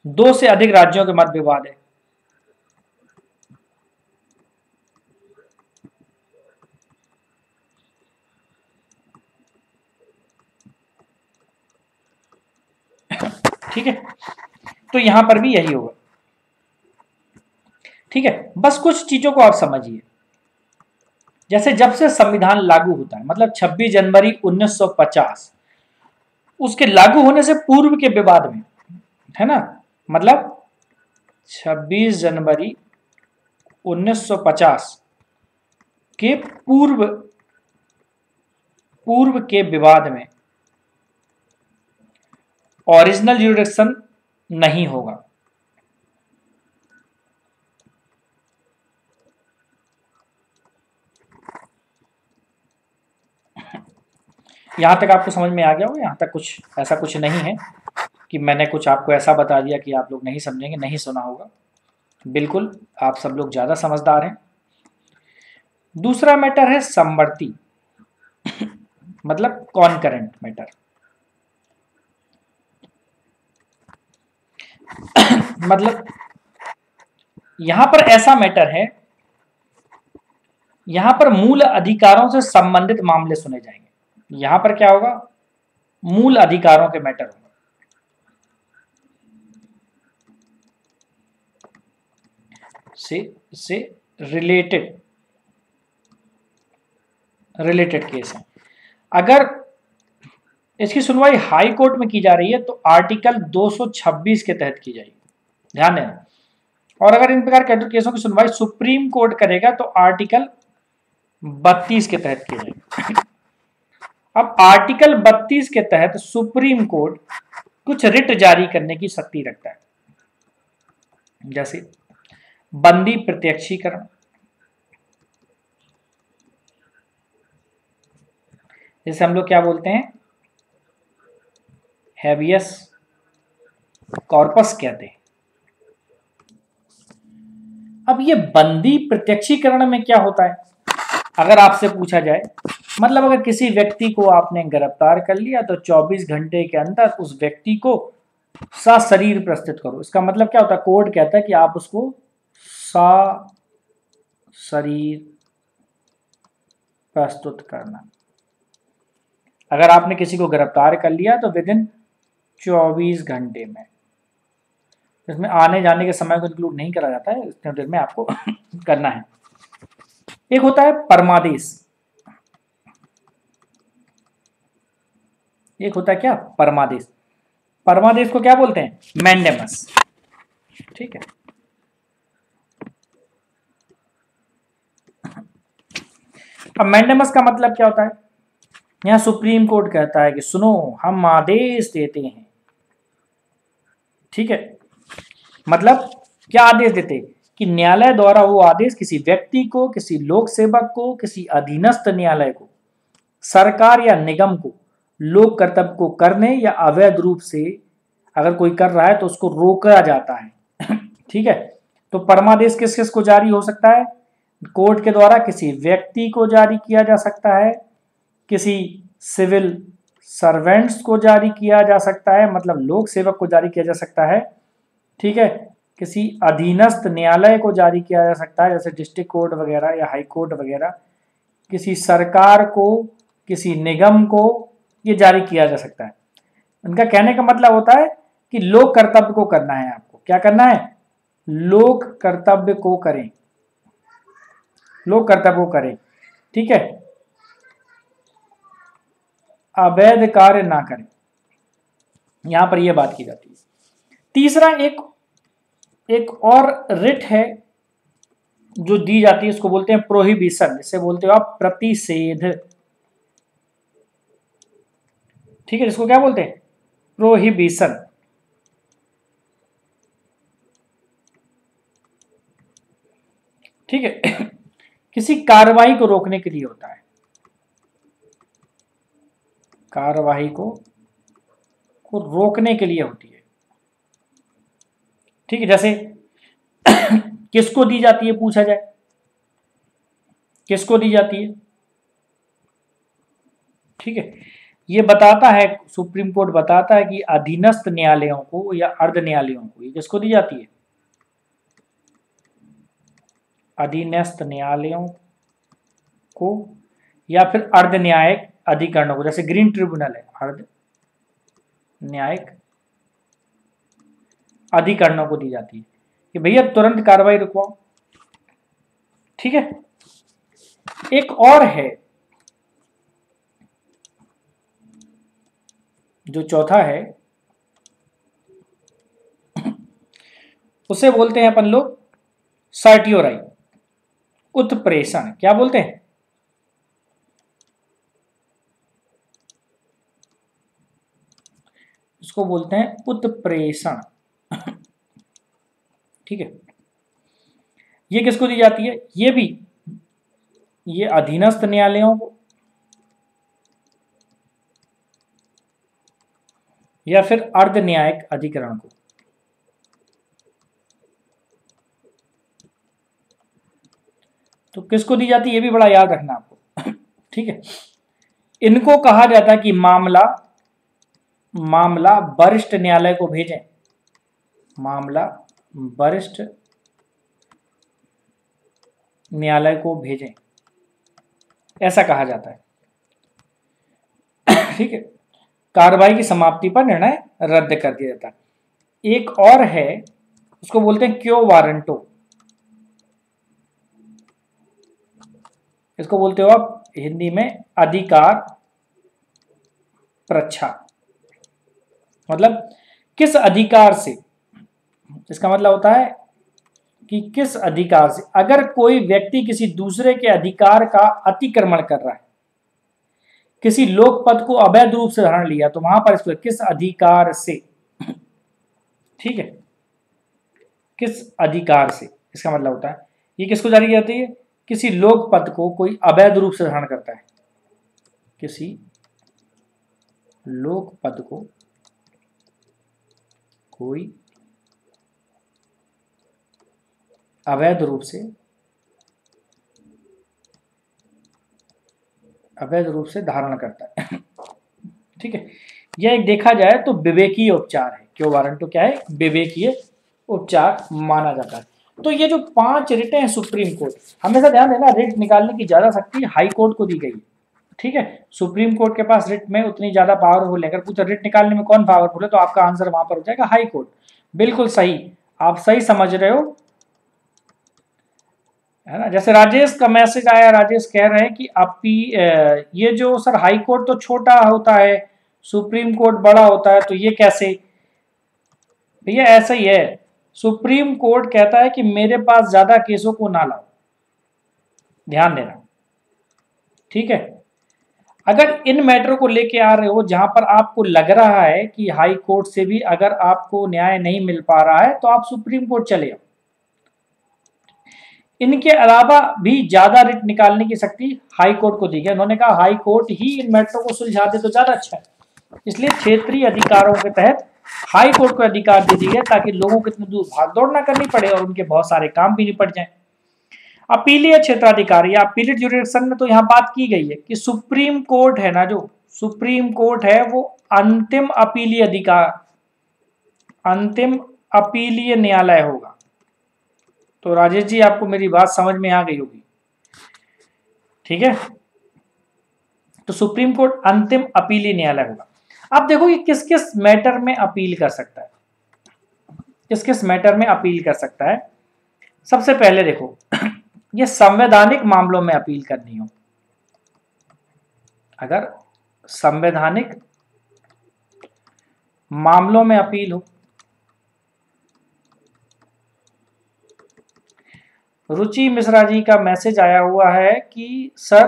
दो से अधिक राज्यों के मध्य विवाद है, ठीक है, तो यहां पर भी यही होगा। ठीक है, बस कुछ चीजों को आप समझिए। जैसे जब से संविधान लागू होता है, मतलब 26 जनवरी 1950, उसके लागू होने से पूर्व के विवाद में, है ना, मतलब 26 जनवरी 1950 के पूर्व के विवाद में ओरिजिनल ज्यूरिडिक्शन नहीं होगा। यहां तक आपको समझ में आ गया हो, यहां तक कुछ ऐसा कुछ नहीं है कि मैंने कुछ आपको ऐसा बता दिया कि आप लोग नहीं समझेंगे, नहीं सुना होगा, बिल्कुल आप सब लोग ज्यादा समझदार हैं। दूसरा मैटर है समवर्ती मतलब कॉन्करेंट मैटर। मतलब यहां पर ऐसा मैटर है, यहां पर मूल अधिकारों से संबंधित मामले सुने जाएंगे। यहां पर क्या होगा, मूल अधिकारों के मैटर होंगे, से रिलेटेड केस है। अगर इसकी सुनवाई हाई कोर्ट में की जा रही है तो आर्टिकल 226 के तहत की जाएगी, ध्यान देना। और अगर इन प्रकार के केसों की सुनवाई सुप्रीम कोर्ट करेगा तो आर्टिकल 32 के तहत की जाएगी। अब आर्टिकल 32 के तहत सुप्रीम कोर्ट कुछ रिट जारी करने की शक्ति रखता है, जैसे बंदी प्रत्यक्षीकरण, जैसे हम लोग क्या बोलते हैं, हैबियस कॉर्पस कहते हैं। अब ये बंदी प्रत्यक्षीकरण में क्या होता है, अगर आपसे पूछा जाए, मतलब अगर किसी व्यक्ति को आपने गिरफ्तार कर लिया तो 24 घंटे के अंदर उस व्यक्ति को सशरीर प्रस्तुत करो। इसका मतलब क्या होता है, कोर्ट कहता है कि आप उसको सशरीर प्रस्तुत करना। अगर आपने किसी को गिरफ्तार कर लिया तो विद इन 24 घंटे में, इसमें आने जाने के समय को इंक्लूड नहीं करा जाता है, इतने देर में आपको करना है। एक होता है परमादेश, एक होता है क्या, परमादेश। परमादेश को क्या बोलते हैं, मैंडेमस। ठीक है, अब मैंडेमस का मतलब क्या होता है, यहां सुप्रीम कोर्ट कहता है कि सुनो हम आदेश देते हैं। ठीक है, मतलब क्या आदेश देते, कि न्यायालय द्वारा वो आदेश किसी व्यक्ति को, किसी लोक सेवक को, किसी अधीनस्थ न्यायालय को, सरकार या निगम को लोक कर्तव्य को करने या अवैध रूप से अगर कोई कर रहा है तो उसको रोका जाता है। ठीक है, तो परमादेश किस किस को जारी हो सकता है? कोर्ट के द्वारा किसी व्यक्ति को जारी किया जा सकता है, किसी सिविल सर्वेंट्स को जारी किया जा सकता है, मतलब लोक सेवक को जारी किया जा सकता है, ठीक है, किसी अधीनस्थ न्यायालय को जारी किया जा सकता है जैसे डिस्ट्रिक्ट कोर्ट वगैरह या हाई कोर्ट वगैरह, किसी सरकार को, किसी निगम को ये जारी किया जा सकता है। उनका कहने का मतलब होता है कि लोक कर्तव्य को करना है, आपको क्या करना है? लोक कर्तव्य को करें, लोक कर्तव्य को करें, ठीक है, अवैध कार्य ना करें, यहां पर यह बात की जाती है। तीसरा एक और रिट है जो दी जाती है, इसको बोलते हैं प्रोहिबिशन, जिसे बोलते हो आप प्रतिषेध, ठीक है, इसको क्या बोलते हैं? प्रोहिबिशन, ठीक है, किसी कार्रवाई को रोकने के लिए होता है, कार्रवाई को रोकने के लिए होती है, ठीक है। जैसे किसको दी जाती है, पूछा जाए किसको दी जाती है, ठीक है, ये बताता है, सुप्रीम कोर्ट बताता है कि अधीनस्थ न्यायालयों को या अर्ध न्यायालयों को ये किसको दी जाती है? अधीनस्थ न्यायालयों को या फिर अर्ध न्यायिक अधिकरणों को, जैसे ग्रीन ट्रिब्यूनल है, अर्ध न्यायिक अधिकरणों को दी जाती है कि भैया तुरंत कार्रवाई रुकवाओ, ठीक है। एक और है जो चौथा है, उसे बोलते हैं अपन लोग सर्टियोराई, उत्प्रेषण, क्या बोलते हैं? इसको बोलते हैं उत्प्रेषण, ठीक है। ये किसको दी जाती है? ये भी ये अधीनस्थ न्यायालयों को या फिर अर्ध न्यायिक अधिकरण को, तो किसको दी जाती है ये भी बड़ा याद रखना आपको, ठीक है। इनको कहा जाता है कि मामला वरिष्ठ न्यायालय को भेजें, मामला वरिष्ठ न्यायालय को भेजें, ऐसा कहा जाता है, ठीक है। कार्रवाई की समाप्ति पर निर्णय रद्द कर दिया जाता है। एक और है, उसको बोलते हैं क्यो वारंटो, इसको बोलते हो आप हिंदी में अधिकार प्रच्छा, मतलब किस अधिकार से, इसका मतलब होता है कि किस अधिकार से, अगर कोई व्यक्ति किसी दूसरे के अधिकार का अतिक्रमण कर रहा है, किसी लोक पद को अवैध रूप से धारण लिया, तो वहां पर इसको किस अधिकार से, ठीक है, किस अधिकार से, इसका मतलब होता है ये किसको जारी की जाती है? किसी लोक पद को कोई अवैध रूप से धारण करता है, किसी लोक पद को कोई अवैध रूप से धारण करता है, ठीक है। यह एक देखा जाए तो विवेकीय उपचार है, क्यों वारंटो क्या है? विवेकीय उपचार माना जाता है। तो ये जो 5 रिटें हैं सुप्रीम कोर्ट, हमेशा ध्यान देना, रिट निकालने की ज्यादा शक्ति हाई कोर्ट को दी गई है, ठीक है। सुप्रीम कोर्ट के पास रिट में उतनी ज्यादा पावरफुल है, अगर पूछा रिट निकालने में कौन पावरफुल है, तो आपका आंसर वहां पर हो जाएगा हाई कोर्ट। बिल्कुल सही, आप सही समझ रहे हो, है ना। जैसे राजेश का मैसेज आया, राजेश कह रहे हैं कि आपकी ये जो सर हाई कोर्ट तो छोटा होता है, सुप्रीम कोर्ट बड़ा होता है, तो ये कैसे? भैया ऐसा ही है, सुप्रीम कोर्ट कहता है कि मेरे पास ज्यादा केसों को ना लाओ, ध्यान देना, ठीक है। अगर इन मैटर को लेके आ रहे हो जहां पर आपको लग रहा है कि हाई कोर्ट से भी अगर आपको न्याय नहीं मिल पा रहा है, तो आप सुप्रीम कोर्ट चले जाओ। इनके अलावा भी ज्यादा रिट निकालने की शक्ति हाई कोर्ट को दी गई, उन्होंने कहा हाई कोर्ट ही इन मैटरों को सुलझा दे तो ज्यादा अच्छा है, इसलिए क्षेत्रीय अधिकारों के तहत हाई कोर्ट को अधिकार दे दिए ताकि लोगों को इतनी दूर भाग दौड़ ना करनी पड़े और उनके बहुत सारे काम भी निपट जाएं। अपीलीय क्षेत्राधिकार या अपीलेट ज्यूरिडिक्शन में तो यहाँ बात की गई है कि सुप्रीम कोर्ट है ना, जो सुप्रीम कोर्ट है वो अंतिम अपीलीय अधिकार, अंतिम अपीलीय न्यायालय होगा। तो राजेश जी आपको मेरी बात समझ में आ गई होगी, ठीक है। तो सुप्रीम कोर्ट अंतिम अपीलीय न्यायालय होगा। अब देखो ये किस किस मैटर में अपील कर सकता है, किस किस मैटर में अपील कर सकता है। सबसे पहले देखो ये संवैधानिक मामलों में अपील करनी हो, अगर संवैधानिक मामलों में अपील हो। रुचि मिश्रा जी का मैसेज आया हुआ है कि सर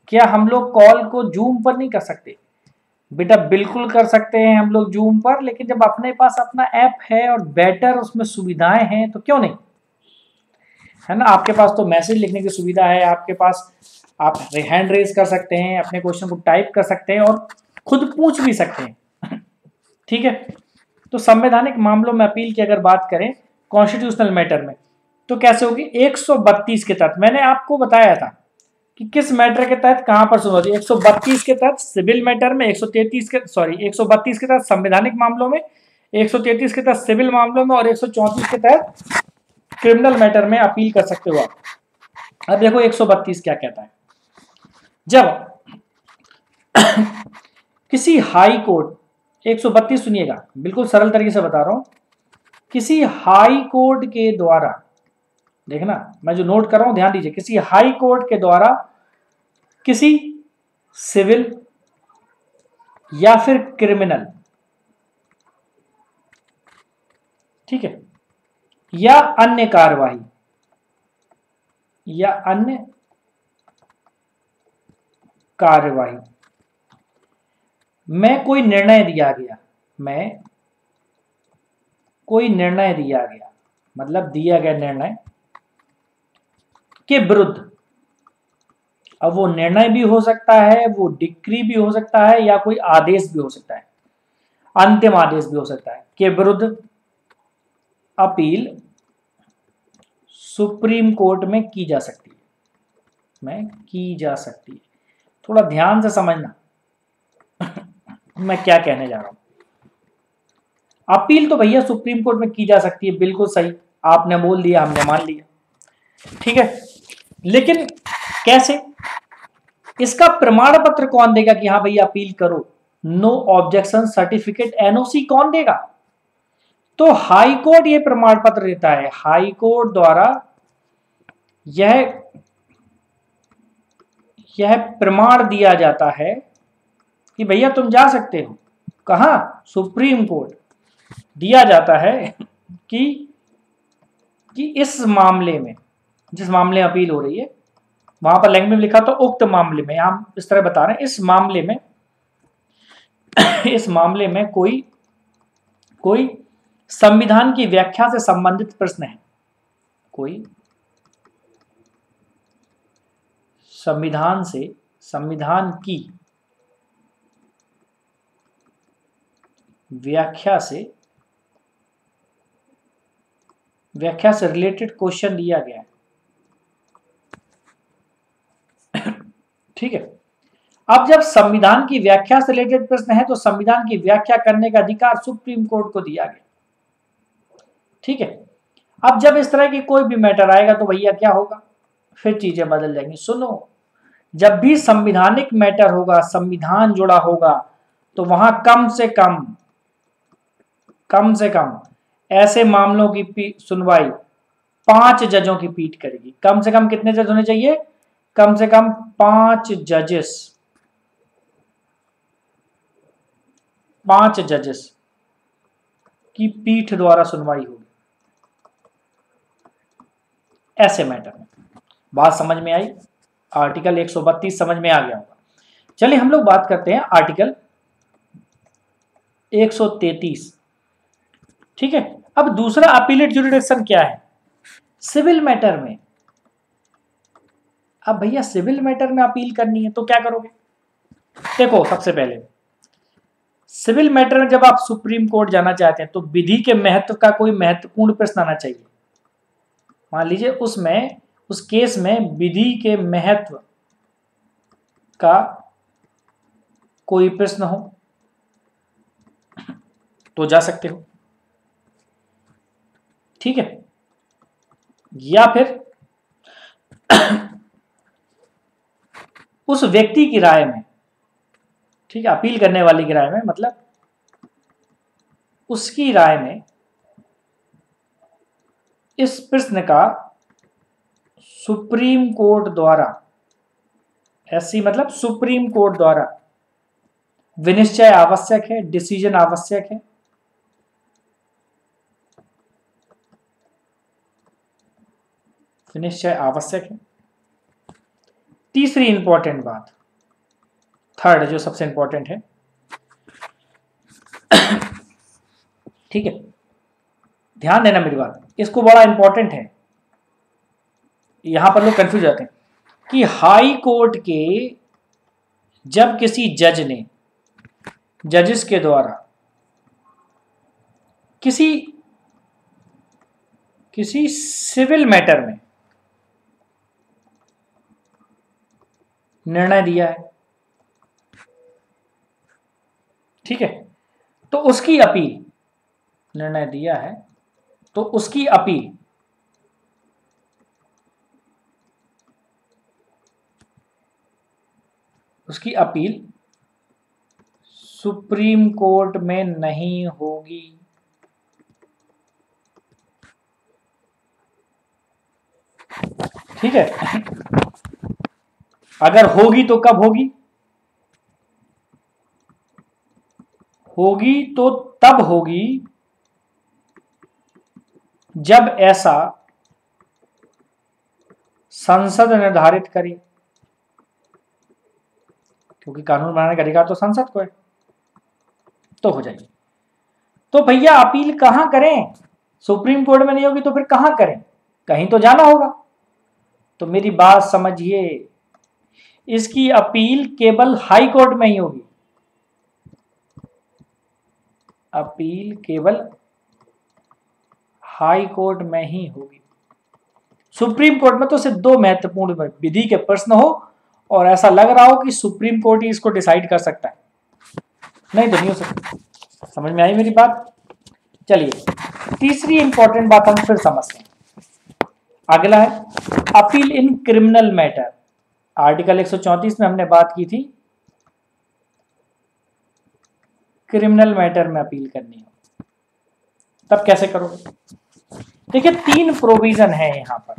क्या हम लोग कॉल को जूम पर नहीं कर सकते? बेटा बिल्कुल कर सकते हैं हम लोग जूम पर, लेकिन जब अपने पास अपना ऐप है और बेटर उसमें सुविधाएं हैं तो क्यों नहीं, है ना। आपके पास तो मैसेज लिखने की सुविधा है, आपके पास आप हैंड रेज कर सकते हैं, अपने क्वेश्चन को टाइप कर सकते हैं और खुद पूछ भी सकते हैं, ठीक है। तो संवैधानिक मामलों में अपील की अगर बात करें कॉन्स्टिट्यूशनल मैटर में तो कैसे होगी, 132 के तहत। मैंने आपको बताया था कि किस मैटर के तहत कहां पर सुनवाई होती है। 132 के तहत सिविल मैटर में, 132 के तहत संवैधानिक मामलों में, 133 के तहत सिविल मामलों में और 134 के तहत क्रिमिनल मैटर में अपील कर सकते हो आप। अब देखो 132 क्या कहता है, जब किसी हाई कोर्ट, 132 सुनिएगा, बिल्कुल सरल तरीके से बता रहा हूं, किसी हाई कोर्ट के द्वारा, देखना मैं जो नोट कर रहा हूं ध्यान दीजिए, किसी हाई कोर्ट के द्वारा किसी सिविल या फिर क्रिमिनल, ठीक है, या अन्य कार्यवाही में कोई निर्णय दिया गया, मतलब दिया गया निर्णय के विरुद्ध। अब वो निर्णय भी हो सकता है, वो डिक्री भी हो सकता है, या कोई आदेश भी हो सकता है, अंतिम आदेश भी हो सकता है, के विरुद्ध अपील सुप्रीम कोर्ट में की जा सकती है, थोड़ा ध्यान से समझना मैं क्या कहने जा रहा हूं। अपील तो भैया सुप्रीम कोर्ट में की जा सकती है, बिल्कुल सही, आपने बोल दिया हमने मान लिया, ठीक है। लेकिन कैसे, इसका प्रमाण पत्र कौन देगा कि हाँ भैया अपील करो, नो ऑब्जेक्शन सर्टिफिकेट एनओसी कौन देगा? तो हाई कोर्ट ये प्रमाण पत्र देता है, हाई कोर्ट द्वारा यह प्रमाण दिया जाता है कि भैया तुम जा सकते हो, कहां, सुप्रीम कोर्ट। दिया जाता है कि इस मामले में, जिस मामले में अपील हो रही है, वहां पर लैंग्वेज में लिखा तो उक्त मामले में, हम इस तरह बता रहे हैं, इस मामले में कोई संविधान की व्याख्या से संबंधित प्रश्न है, कोई संविधान की व्याख्या से रिलेटेड क्वेश्चन दिया गया है, ठीक है। अब जब संविधान की व्याख्या से रिलेटेड प्रश्न है तो संविधान की व्याख्या करने का अधिकार सुप्रीम कोर्ट को दिया गया, ठीक है। अब जब इस तरह की कोई भी मैटर आएगा तो भैया क्या होगा, फिर चीजें बदल जाएंगी। सुनो, जब भी संविधानिक मैटर होगा, संविधान जुड़ा होगा, तो वहां कम से कम ऐसे मामलों की सुनवाई 5 जजों की पीठ करेगी। कम से कम कितने जज होने चाहिए, कम से कम 5 जजेस की पीठ द्वारा सुनवाई होगी ऐसे मैटर में। बात समझ में आई? आर्टिकल 132 समझ में आ गया होगा। चलिए हम लोग बात करते हैं आर्टिकल 133, ठीक है। अब दूसरा अपीलेट ज्यूरिडिक्शन क्या है, सिविल मैटर में। अब भैया सिविल मैटर में अपील करनी है तो क्या करोगे, देखो सबसे पहले सिविल मैटर में जब आप सुप्रीम कोर्ट जाना चाहते हैं तो विधि के महत्व का कोई महत्वपूर्ण प्रश्न आना चाहिए। मान लीजिए उस केस में विधि के महत्व का कोई प्रश्न हो तो जा सकते हो, ठीक है। या फिर उस व्यक्ति की राय में, ठीक है, अपील करने वाले की राय में, मतलब उसकी राय में इस प्रश्न का सुप्रीम कोर्ट द्वारा, ऐसी मतलब सुप्रीम कोर्ट द्वारा विनिश्चय आवश्यक है, डिसीजन आवश्यक है। विनिश्चय आवश्यक है। तीसरी इंपॉर्टेंट बात, थर्ड जो सबसे इंपॉर्टेंट है, ठीक है, ध्यान देना मेरी बात, इसको बड़ा इंपॉर्टेंट है, यहां पर लोग कंफ्यूज जाते हैं कि हाई कोर्ट के जब किसी जज ने, जजेस के द्वारा किसी सिविल मैटर में निर्णय दिया है, ठीक है, तो उसकी अपील, निर्णय दिया है तो उसकी अपील सुप्रीम कोर्ट में नहीं होगी। ठीक है, अगर होगी तो कब होगी? होगी तो तब होगी जब ऐसा संसद निर्धारित करे, क्योंकि कानून बनाने का अधिकार तो संसद को है, तो हो जाएगी। तो भैया अपील कहां करें? सुप्रीम कोर्ट में नहीं होगी तो फिर कहां करें? कहीं तो जाना होगा। तो मेरी बात समझिए, इसकी अपील केवल हाई कोर्ट में ही होगी। अपील केवल हाई कोर्ट में ही होगी। सुप्रीम कोर्ट में तो सिर्फ दो महत्वपूर्ण विधि के प्रश्न हो और ऐसा लग रहा हो कि सुप्रीम कोर्ट ही इसको डिसाइड कर सकता है, नहीं तो नहीं हो सकता। समझ में आई मेरी बात? चलिए तीसरी इंपॉर्टेंट बात हम फिर समझते हैं। अगला है appeal in criminal matter. Article 134 में हमने बात की थी क्रिमिनल मैटर में अपील करनी हो, तब कैसे करोगे? देखिए 3 प्रोविजन है यहां पर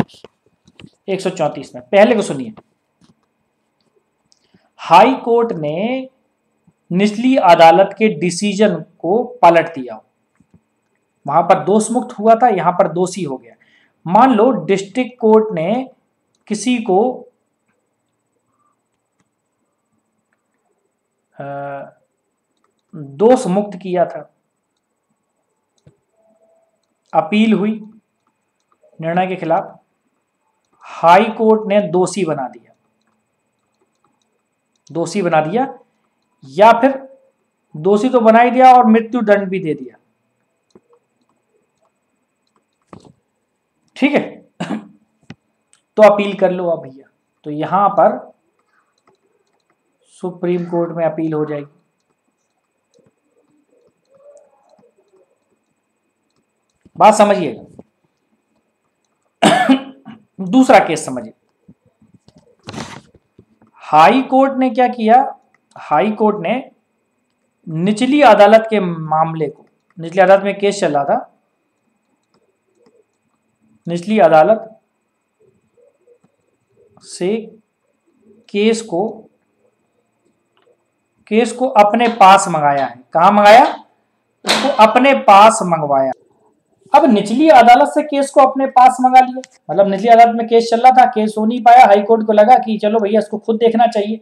134 में। पहले को सुनिए, हाई कोर्ट ने निचली अदालत के डिसीजन को पलट दिया, वहां पर दोष मुक्त हुआ था, यहां पर दोषी हो गया। मान लो डिस्ट्रिक्ट कोर्ट ने किसी को दोष मुक्त किया था, अपील हुई निर्णय के खिलाफ, हाई कोर्ट ने दोषी बना दिया, दोषी बना दिया, या फिर दोषी तो बना ही दिया और मृत्यु दंड भी दे दिया, ठीक है। तो अपील कर लो अब भैया, तो यहां पर सुप्रीम कोर्ट में अपील हो जाएगी। बात समझिएगा। दूसरा केस समझिए, हाई कोर्ट ने क्या किया? हाई कोर्ट ने निचली अदालत के मामले को, निचली अदालत में केस चल रहा था, निचली अदालत से केस को अपने पास मंगाया है। कहां मंगाया? उसको अपने पास मंगवाया। अब निचली अदालत से केस को अपने पास मंगा लिया, मतलब निचली अदालत में केस चल रहा था, केस हो नहीं पाया, हाई कोर्ट को लगा कि चलो भैया इसको खुद देखना चाहिए,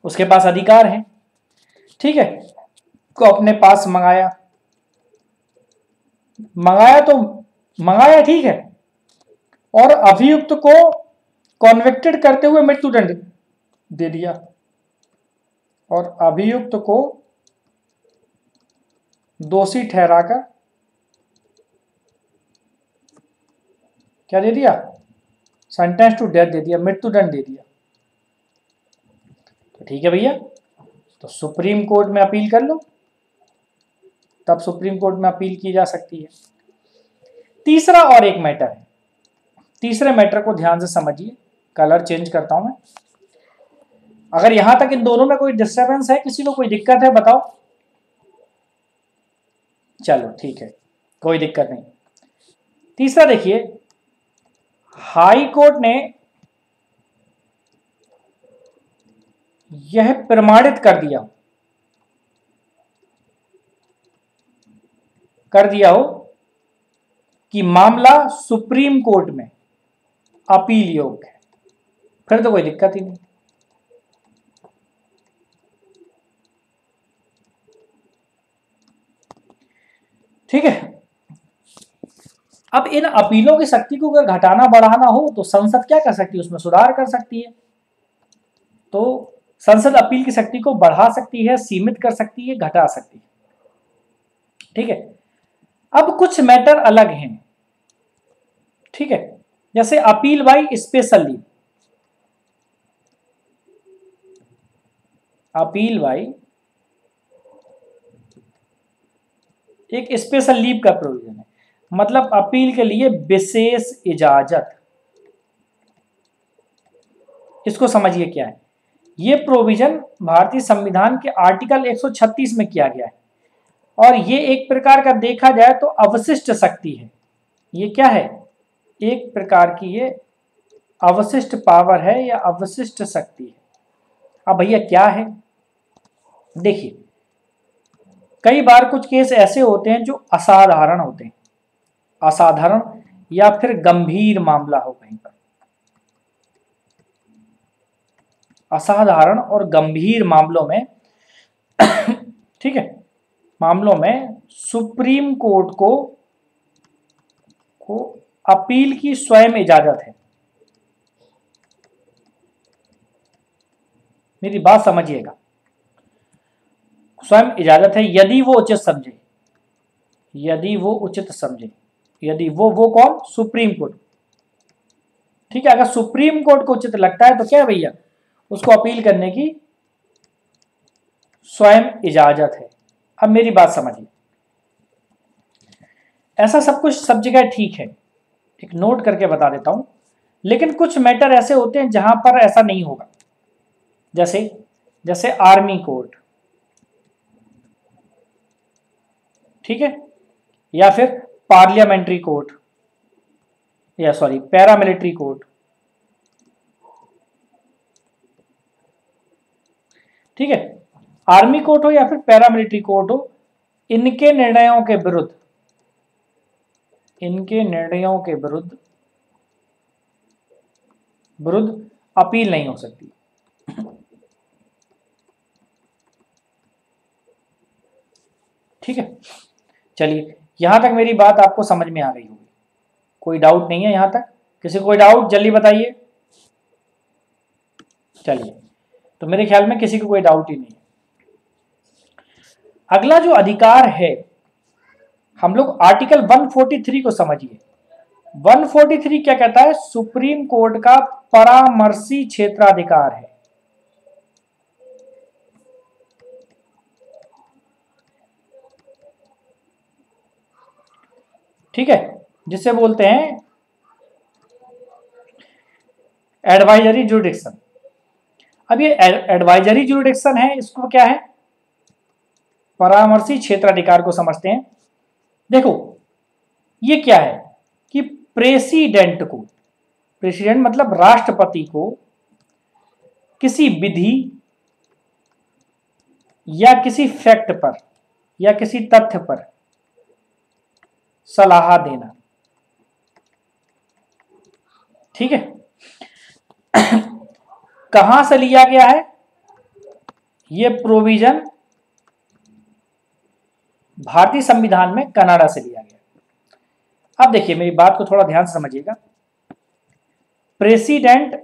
उसके पास अधिकार है, ठीक है, को अपने पास मंगाया। तो मंगाया, ठीक है, और अभियुक्त को कॉन्विक्टेड करते हुए मृत्युदंड दे दिया, और अभियुक्त को दोषी ठहराकर क्या दे दिया, सेंटेंस टू डेथ दे दिया, मृत्युदंड दे दिया। तो ठीक है भैया, तो सुप्रीम कोर्ट में अपील कर लो, तब सुप्रीम कोर्ट में अपील की जा सकती है। तीसरा और एक मैटर है, तीसरे मैटर को ध्यान से समझिए, कलर चेंज करता हूं मैं। अगर यहां तक इन दोनों में कोई डिस्टर्बेंस है, किसी को कोई दिक्कत है बताओ। चलो ठीक है, कोई दिक्कत नहीं। तीसरा देखिए, हाई कोर्ट ने यह प्रमाणित कर दिया हो कि मामला सुप्रीम कोर्ट में अपील योग्य है, फिर तो कोई दिक्कत ही नहीं। ठीक है, अब इन अपीलों की शक्ति को अगर घटाना बढ़ाना हो तो संसद क्या कर सकती है, उसमें सुधार कर सकती है। तो संसद अपील की शक्ति को बढ़ा सकती है, सीमित कर सकती है, घटा सकती है। ठीक है, अब कुछ मैटर अलग हैं। ठीक है, जैसे appeal by special leave, appeal by एक स्पेशल लीव का प्रोविजन है, मतलब अपील के लिए विशेष इजाजत। इसको समझिए क्या है, ये प्रोविजन भारतीय संविधान के आर्टिकल 136 में किया गया है, और ये एक प्रकार का देखा जाए तो अवशिष्ट शक्ति है। ये क्या है, एक प्रकार की ये अवशिष्ट पावर है या अवशिष्ट शक्ति है। अब भैया क्या है, देखिए कई बार कुछ केस ऐसे होते हैं जो असाधारण होते हैं, असाधारण या फिर गंभीर मामला हो कहीं पर, असाधारण और गंभीर मामलों में ठीक है, मामलों में सुप्रीम कोर्ट को अपील की स्वयं इजाजत है। मेरी बात समझिएगा, स्वयं इजाजत है यदि वो उचित समझे, यदि वो उचित समझे, यदि वो कौन, सुप्रीम कोर्ट। ठीक है, अगर सुप्रीम कोर्ट को उचित लगता है तो क्या है भैया, उसको अपील करने की स्वयं इजाजत है। अब मेरी बात समझिए, ऐसा सब कुछ सब जगह ठीक है, एक नोट करके बता देता हूं, लेकिन कुछ मैटर ऐसे होते हैं जहां पर ऐसा नहीं होगा। जैसे आर्मी कोर्ट, ठीक है, या फिर पार्लियामेंट्री कोर्ट, या सॉरी पैरामिलिट्री कोर्ट। ठीक है, आर्मी कोर्ट हो या फिर पैरामिलिट्री कोर्ट हो, इनके निर्णयों के विरुद्ध अपील नहीं हो सकती। ठीक है, चलिए यहां तक मेरी बात आपको समझ में आ गई होगी, कोई डाउट नहीं है यहां तक, किसी को कोई डाउट जल्दी बताइए। चलिए, तो मेरे ख्याल में किसी को कोई डाउट ही नहीं है। अगला जो अधिकार है, हम लोग आर्टिकल 143 को समझिए। 143 क्या कहता है, सुप्रीम कोर्ट का परामर्शी क्षेत्राधिकार है। ठीक है, जिसे बोलते हैं एडवाइजरी जुरिडिक्शन। अब ये एडवाइजरी जुरिडिक्शन है, इसको क्या है, परामर्शी क्षेत्राधिकार को समझते हैं। देखो ये क्या है कि प्रेसिडेंट को, प्रेसिडेंट मतलब राष्ट्रपति को, किसी विधि या किसी फैक्ट पर या किसी तथ्य पर सलाह देना। ठीक है, कहां से लिया गया है ये प्रोविजन, भारतीय संविधान में कनाडा से लिया गया। अब देखिए मेरी बात को थोड़ा ध्यान से समझिएगा, प्रेसिडेंट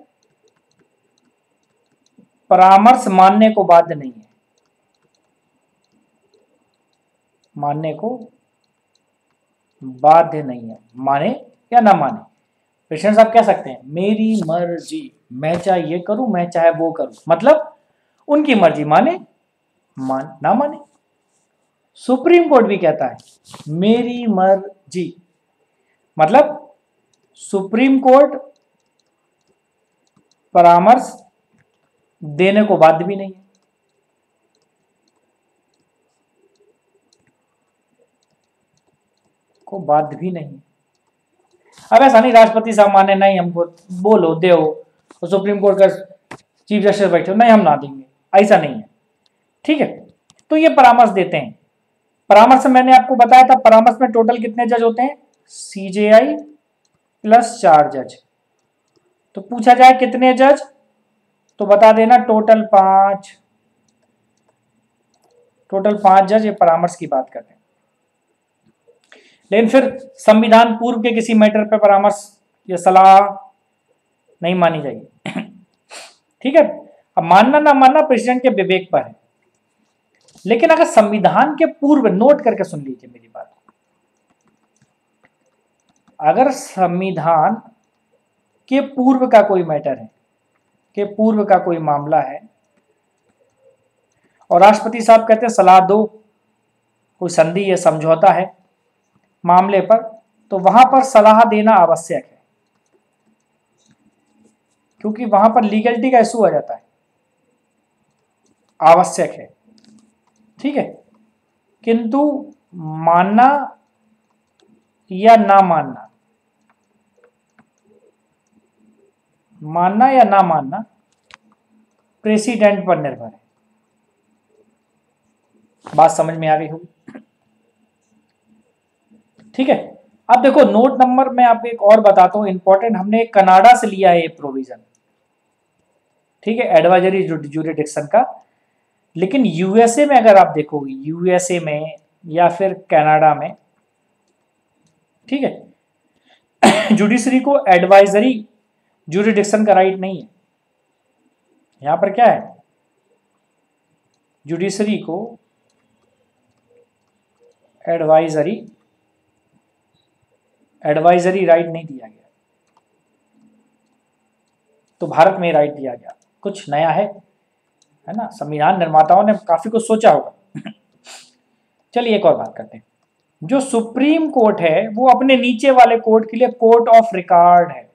परामर्श मानने को बाध्य नहीं है। मानने को बाध्य नहीं है, माने या ना माने। पेशेंट साहब कह सकते हैं मेरी मर्जी, मैं चाहे ये करूं मैं चाहे वो करूं, मतलब उनकी मर्जी, माने ना माने। सुप्रीम कोर्ट भी कहता है मेरी मर्जी, मतलब सुप्रीम कोर्ट परामर्श देने को बाध्य भी नहीं है। को बाध्य भी नहीं। अब ऐसा नहीं राष्ट्रपति साहब माने नहीं हमको, बोलो दे तो सुप्रीम कोर्ट का चीफ जस्टिस बैठे हो नहीं हम ना देंगे, ऐसा नहीं है। ठीक है, तो ये परामर्श देते हैं। परामर्श मैंने आपको बताया था, परामर्श में टोटल कितने जज होते हैं, सीजेआई प्लस 4 जज। तो पूछा जाए कितने जज, तो बता देना टोटल 5। टोटल 5 जज ये परामर्श की बात करते हैं। लेकिन फिर संविधान पूर्व के किसी मैटर पर परामर्श या सलाह नहीं मानी जाएगी। ठीक है, अब मानना ना मानना प्रेसिडेंट के विवेक पर है। लेकिन अगर संविधान के पूर्व, नोट करके सुन लीजिए मेरी बात, अगर संविधान के पूर्व का कोई मैटर है, के पूर्व का कोई मामला है और राष्ट्रपति साहब कहते हैं सलाह दो, कोई संधि या समझौता है मामले पर, तो वहां पर सलाह देना आवश्यक है, क्योंकि वहां पर लीगलिटी का इशू आ जाता है, आवश्यक है। ठीक है, किंतु मानना या ना मानना, मानना या ना मानना प्रेसिडेंट पर निर्भर है। बात समझ में आ गई होगी। ठीक है, अब देखो नोट नंबर में आपको एक और बताता हूं इंपॉर्टेंट, हमने कनाडा से लिया है ये प्रोविजन। ठीक है, एडवाइजरी जुरिडिक्शन का। लेकिन यूएसए में अगर आप देखोगे, यूएसए में या फिर कनाडा में, ठीक है, जुडिशरी को एडवाइजरी जुरिडिक्शन का राइट नहीं है। यहां पर क्या है, जुडिशरी को एडवाइजरी राइट नहीं दिया गया, तो भारत में राइट दिया गया। कुछ नया है ना, संविधान निर्माताओं ने काफी कुछ सोचा होगा। चलिए एक और बात करते हैं। जो सुप्रीम कोर्ट है वो अपने नीचे वाले कोर्ट के लिए कोर्ट ऑफ रिकॉर्ड है,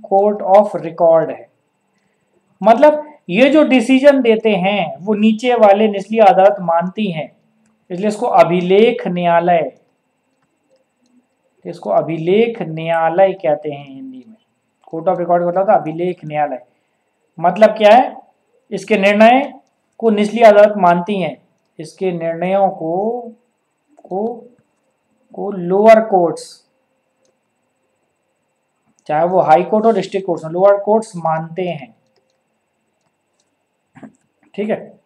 कोर्ट ऑफ रिकॉर्ड है। मतलब ये जो डिसीजन देते हैं वो नीचे वाले निचली अदालत मानती हैं, इसलिए इसको अभिलेख न्यायालय, इसको अभिलेख न्यायालय कहते हैं हिंदी में। कोर्ट ऑफ रिकॉर्ड होता था अभिलेख न्यायालय। मतलब क्या है, इसके निर्णय को निचली अदालत मानती हैं, इसके निर्णयों को लोअर कोर्ट्स, चाहे वो हाई कोर्ट और डिस्ट्रिक्ट कोर्ट्स, लोअर कोर्ट्स मानते हैं। ठीक है,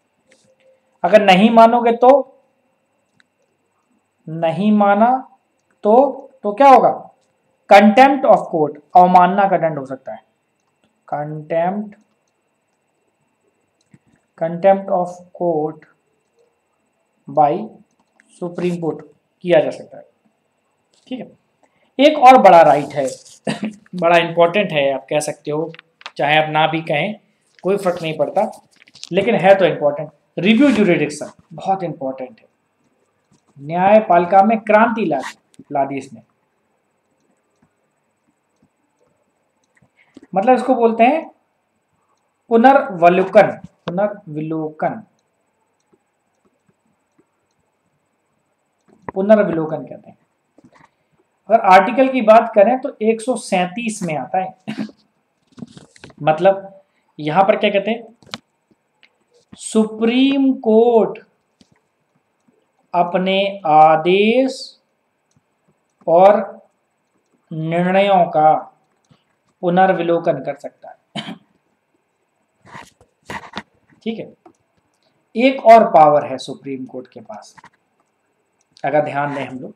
अगर नहीं मानोगे तो, नहीं माना तो क्या होगा, कंटेम्प्ट ऑफ कोर्ट, अवमानना का दंड हो सकता है। Contempt of court by supreme court किया जा सकता है। ठीक है, एक और बड़ा राइट है, बड़ा इंपॉर्टेंट है आप कह सकते हो, चाहे आप ना भी कहें कोई फर्क नहीं पड़ता, लेकिन है तो इंपॉर्टेंट। रिव्यू जुरिडिक्शन बहुत इंपॉर्टेंट है, न्यायपालिका में क्रांति ला दी इसने। मतलब इसको बोलते हैं पुनर्विलोकन, पुनर्विलोकन कहते हैं। अगर आर्टिकल की बात करें तो 137 में आता है। मतलब यहां पर क्या कहते हैं, सुप्रीम कोर्ट अपने आदेश और निर्णयों का पुनर्विलोकन कर सकता है। ठीक है, एक और पावर है सुप्रीम कोर्ट के पास, अगर ध्यान दें हम लोग,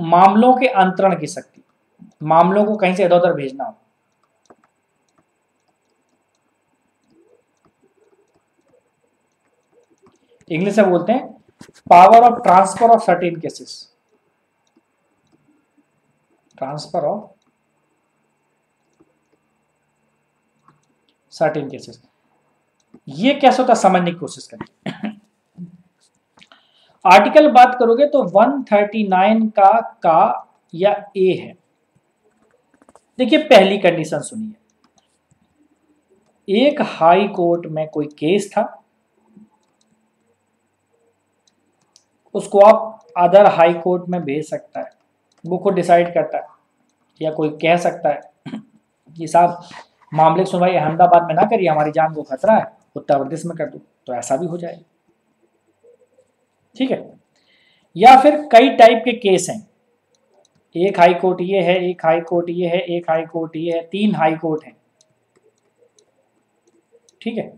मामलों के अंतरण की शक्ति, मामलों को कहीं से इधर उधर भेजना हो। इंग्लिश में बोलते हैं power of transfer of certain cases, transfer of certain cases. ये कैसे होता है समझने की कोशिश करें। आर्टिकल बात करोगे तो 139 का या ए है। देखिए पहली कंडीशन सुनिए, एक हाई कोर्ट में कोई केस था, उसको आप अदर हाई कोर्ट में भेज सकता है, वो खुद डिसाइड करता है, या कोई कह सकता है कि साहब मामले की सुनवाई अहमदाबाद में ना करिए, हमारी जान को खतरा है, उत्तर प्रदेश में कर दो, तो ऐसा भी हो जाएगा। ठीक है। या फिर कई टाइप के केस हैं, एक हाई कोर्ट ये है, एक हाई कोर्ट ये है, एक हाई कोर्ट ये है, 3 हाई कोर्ट हैं। ठीक है।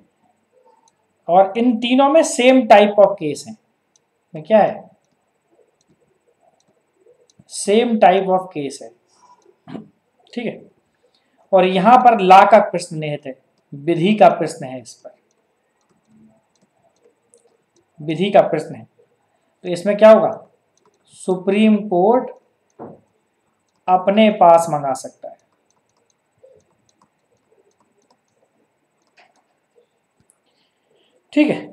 और इन तीनों में सेम टाइप ऑफ केस है, में क्या है, सेम टाइप ऑफ केस है। ठीक है। और यहां पर लॉ का प्रश्न निहित है, विधि का प्रश्न है, इस पर विधि का प्रश्न है। तो इसमें क्या होगा, सुप्रीम कोर्ट अपने पास मंगा सकता है। ठीक है।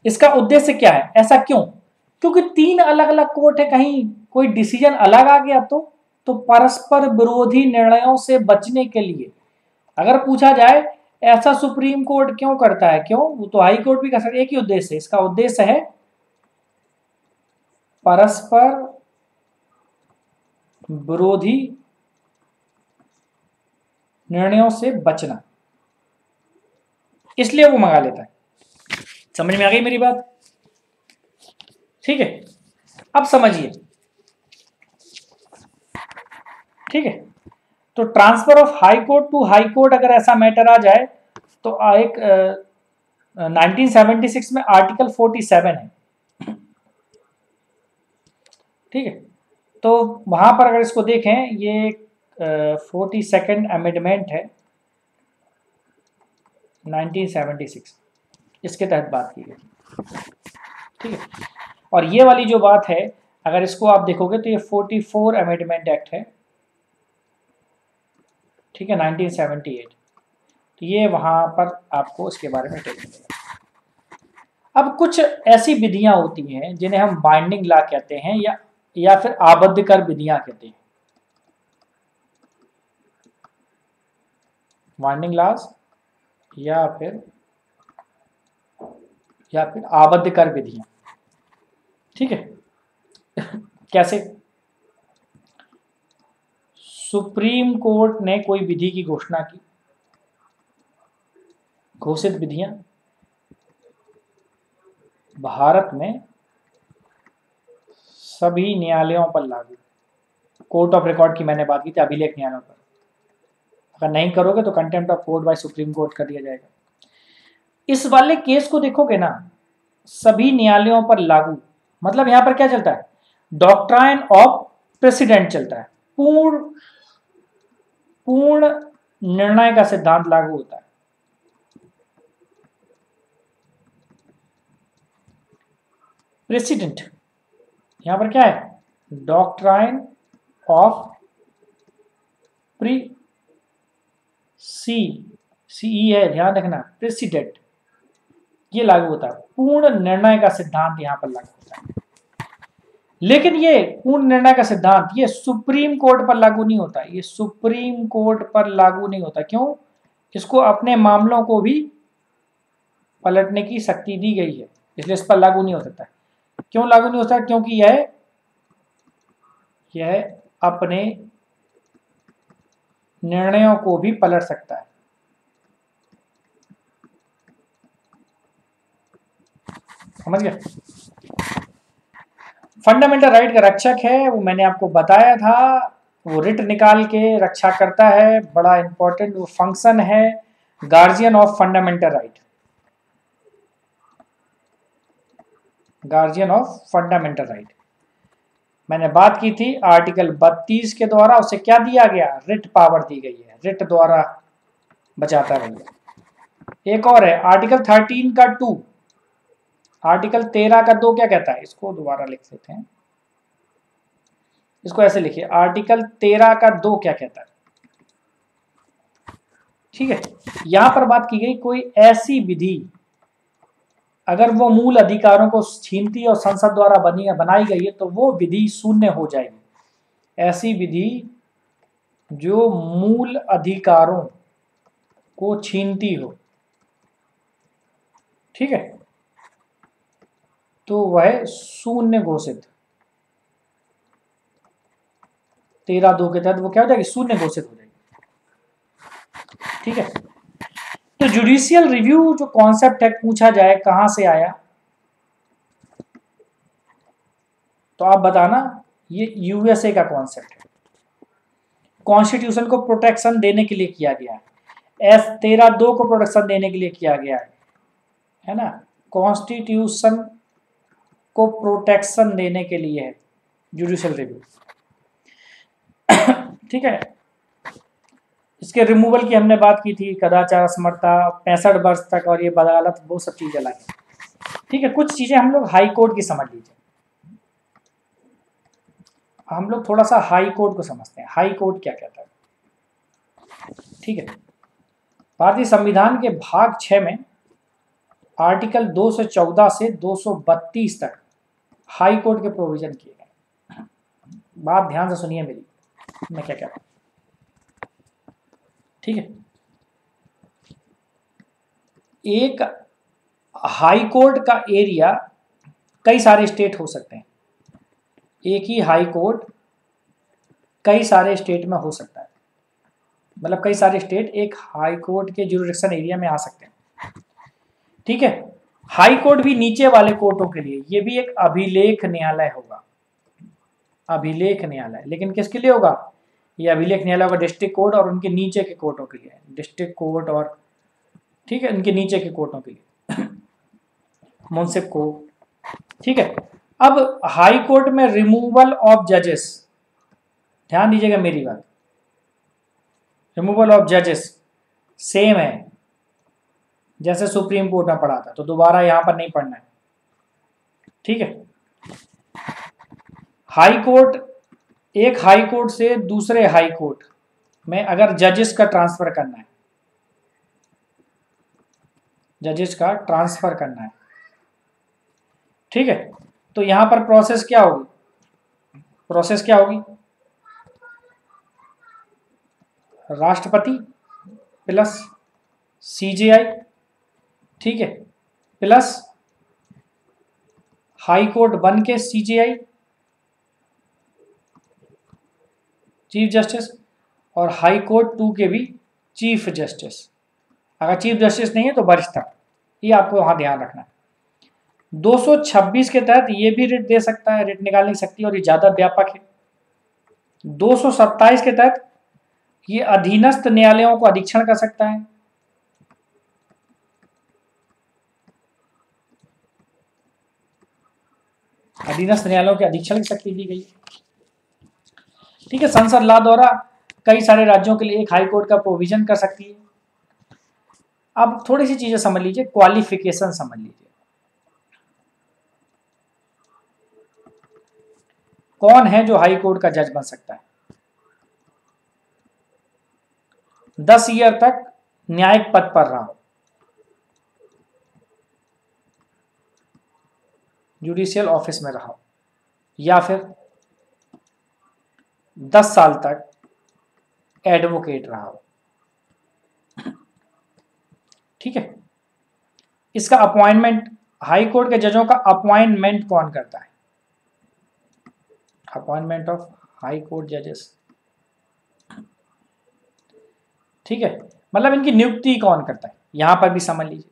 इसका उद्देश्य क्या है, ऐसा क्यों, क्योंकि 3 अलग अलग कोर्ट है, कहीं कोई डिसीजन अलग आ गया तो परस्पर विरोधी निर्णयों से बचने के लिए, अगर पूछा जाए ऐसा सुप्रीम कोर्ट क्यों करता है, क्यों, वो तो हाई कोर्ट भी कर सकता है। एक ही उद्देश्य है, इसका उद्देश्य है परस्पर विरोधी निर्णयों से बचना, इसलिए वो मंगा लेता है। समझ में आ गई मेरी बात। ठीक है। अब समझिए। ठीक है। तो transfer of high court to high court अगर ऐसा मैटर आ जाए तो एक 1976 में आर्टिकल 47 है। ठीक है। तो वहां पर अगर इसको देखें, ये 42nd अमेंडमेंट है 1976, इसके तहत बात की गई। ठीक है। और ये वाली जो बात है, अगर इसको आप देखोगे तो ये 44 अमेंडमेंट एक्ट है। ठीक है, 1978। तो ये वहां पर आपको इसके बारे में टेक मिलेगा। अब कुछ ऐसी विधियां होती हैं जिन्हें हम बाइंडिंग लॉ कहते हैं, या फिर आबद्ध कर विधियां कहते हैं, बाइंडिंग लॉज या फिर आबद्ध कर विधियां। ठीक है। कैसे, सुप्रीम कोर्ट ने कोई विधि की घोषणा की, घोषित विधियां भारत में सभी न्यायालयों पर लागू, कोर्ट ऑफ रिकॉर्ड की मैंने बात की थी, अभिलेख न्यायालयों पर, अगर नहीं करोगे तो contempt of court by supreme court कर दिया जाएगा। इस वाले केस को देखोगे ना, सभी न्यायालयों पर लागू, मतलब यहां पर क्या चलता है, डॉक्ट्राइन ऑफ प्रेसिडेंट चलता है, पूर्ण निर्णय का सिद्धांत लागू होता है। प्रेसिडेंट यहां पर क्या है, डॉक्ट्राइन ऑफ सी है, ध्यान रखना, प्रेसिडेंट, ये लागू होता है, पूर्ण निर्णय का सिद्धांत यहां पर लागू होता है। लेकिन ये पूर्ण निर्णय का सिद्धांत ये सुप्रीम कोर्ट पर लागू नहीं होता, ये सुप्रीम कोर्ट पर लागू नहीं होता। क्यों, इसको अपने मामलों को भी पलटने की शक्ति दी गई है, इसलिए इस पर लागू नहीं हो सकता। क्यों लागू नहीं हो सकता, क्योंकि यह अपने निर्णयों को भी पलट सकता है। समझ गए। फंडामेंटल राइट का रक्षक है, वो मैंने आपको बताया था, वो रिट निकाल के रक्षा करता है, बड़ा इंपॉर्टेंट वो फंक्शन है, guardian of fundamental right, guardian of fundamental right. मैंने बात की थी आर्टिकल 32 के द्वारा उसे क्या दिया गया, रिट पावर दी गई है, रिट द्वारा बचाता रहेगा। एक और है आर्टिकल 13 का 2, आर्टिकल 13 का 2 क्या कहता है, इसको दोबारा लिख लेते हैं, इसको ऐसे लिखिए, आर्टिकल 13 का 2 क्या कहता है। ठीक है, यहां पर बात की गई कोई ऐसी विधि अगर वो मूल अधिकारों को छीनती है और संसद द्वारा बनाई गई है तो वो विधि शून्य हो जाएगी। ऐसी विधि जो मूल अधिकारों को छीनती हो, ठीक है, तो वह शून्य घोषित, 13(2) के तहत वो क्या हो जाएगी, शून्य घोषित हो जाएगी। ठीक है, तो जुडिशियल रिव्यू जो कॉन्सेप्ट है पूछा जाए कहां से आया, तो आप बताना, ये यूएसए का कॉन्सेप्ट है, कॉन्स्टिट्यूशन को प्रोटेक्शन देने के लिए किया गया है, S13(2) को प्रोटेक्शन देने के लिए किया गया है ना, कॉन्स्टिट्यूशन को प्रोटेक्शन देने के लिए है जुडिशियल रिव्यू। ठीक है, इसके रिमूवल की हमने बात की थी, कदाचार, असमर्था, 65 वर्ष तक, और ये बदालत, वो सब चीजें अलग है। ठीक है, कुछ चीजें हम लोग हाई कोर्ट की समझ लीजिए, हम लोग थोड़ा सा हाई कोर्ट को समझते हैं, हाई कोर्ट क्या कहता है। ठीक है, भारतीय संविधान के भाग 6 में आर्टिकल 214 से 232 तक हाई कोर्ट के प्रोविजन किए गए। बात ध्यान से सुनिए मेरी, मैं क्या कहता हूं। ठीक है, एक हाई कोर्ट का एरिया कई सारे स्टेट हो सकते हैं, एक ही हाई कोर्ट कई सारे स्टेट में हो सकता है, मतलब कई सारे स्टेट एक हाई कोर्ट के जुरिडिक्शन एरिया में आ सकते हैं। ठीक है, हाई कोर्ट भी नीचे वाले कोर्टों के लिए, ये भी एक अभिलेख न्यायालय होगा, अभिलेख न्यायालय, लेकिन किसके लिए होगा, ये अभिलेख न्यायालय होगा डिस्ट्रिक्ट कोर्ट और उनके नीचे के कोर्टों के लिए, डिस्ट्रिक्ट कोर्ट और, ठीक है, उनके नीचे के कोर्टों के लिए, मुंसिफ कोर्ट। ठीक है, अब हाई कोर्ट में रिमूवल ऑफ जजेस, ध्यान दीजिएगा मेरी बात, रिमूवल ऑफ जजेस सेम है जैसे सुप्रीम कोर्ट में पढ़ा था, तो दोबारा यहां पर नहीं पढ़ना है। ठीक है, हाई कोर्ट, एक हाई कोर्ट से दूसरे हाई कोर्ट में अगर जजेस का ट्रांसफर करना है, जजेस का ट्रांसफर करना है, ठीक है, तो यहां पर प्रोसेस क्या होगी, प्रोसेस क्या होगी, राष्ट्रपति प्लस सीजेआई, ठीक है, प्लस हाई कोर्ट 1 के सीजेआई चीफ जस्टिस, और हाई कोर्ट 2 के भी चीफ जस्टिस, अगर चीफ जस्टिस नहीं है तो वरिष्ठ, ये आपको वहां ध्यान रखना है। 226 के तहत ये भी रिट दे सकता है, रिट निकाल नहीं सकती, और ये ज्यादा व्यापक है। 227 के तहत ये अधीनस्थ न्यायालयों को अधीक्षण कर सकता है, अधीनस्थ न्यायालयों के अधीक्षण की शक्ति दी गई। ठीक है, संसद ला द्वारा कई सारे राज्यों के लिए एक हाई कोर्ट का प्रोविजन कर सकती है। अब थोड़ी सी चीजें समझ लीजिए, क्वालिफिकेशन समझ लीजिए, कौन है जो हाई कोर्ट का जज बन सकता है। 10 ईयर तक न्यायिक पद पर रहा हो, जुडिशियल ऑफिस में रहा हो, या फिर 10 साल तक एडवोकेट रहा हो। ठीक है, इसका अपॉइंटमेंट, हाई कोर्ट के जजों का अपॉइंटमेंट कौन करता है, अपॉइंटमेंट ऑफ हाई कोर्ट जजेस। ठीक है, मतलब इनकी नियुक्ति कौन करता है, यहां पर भी समझ लीजिए।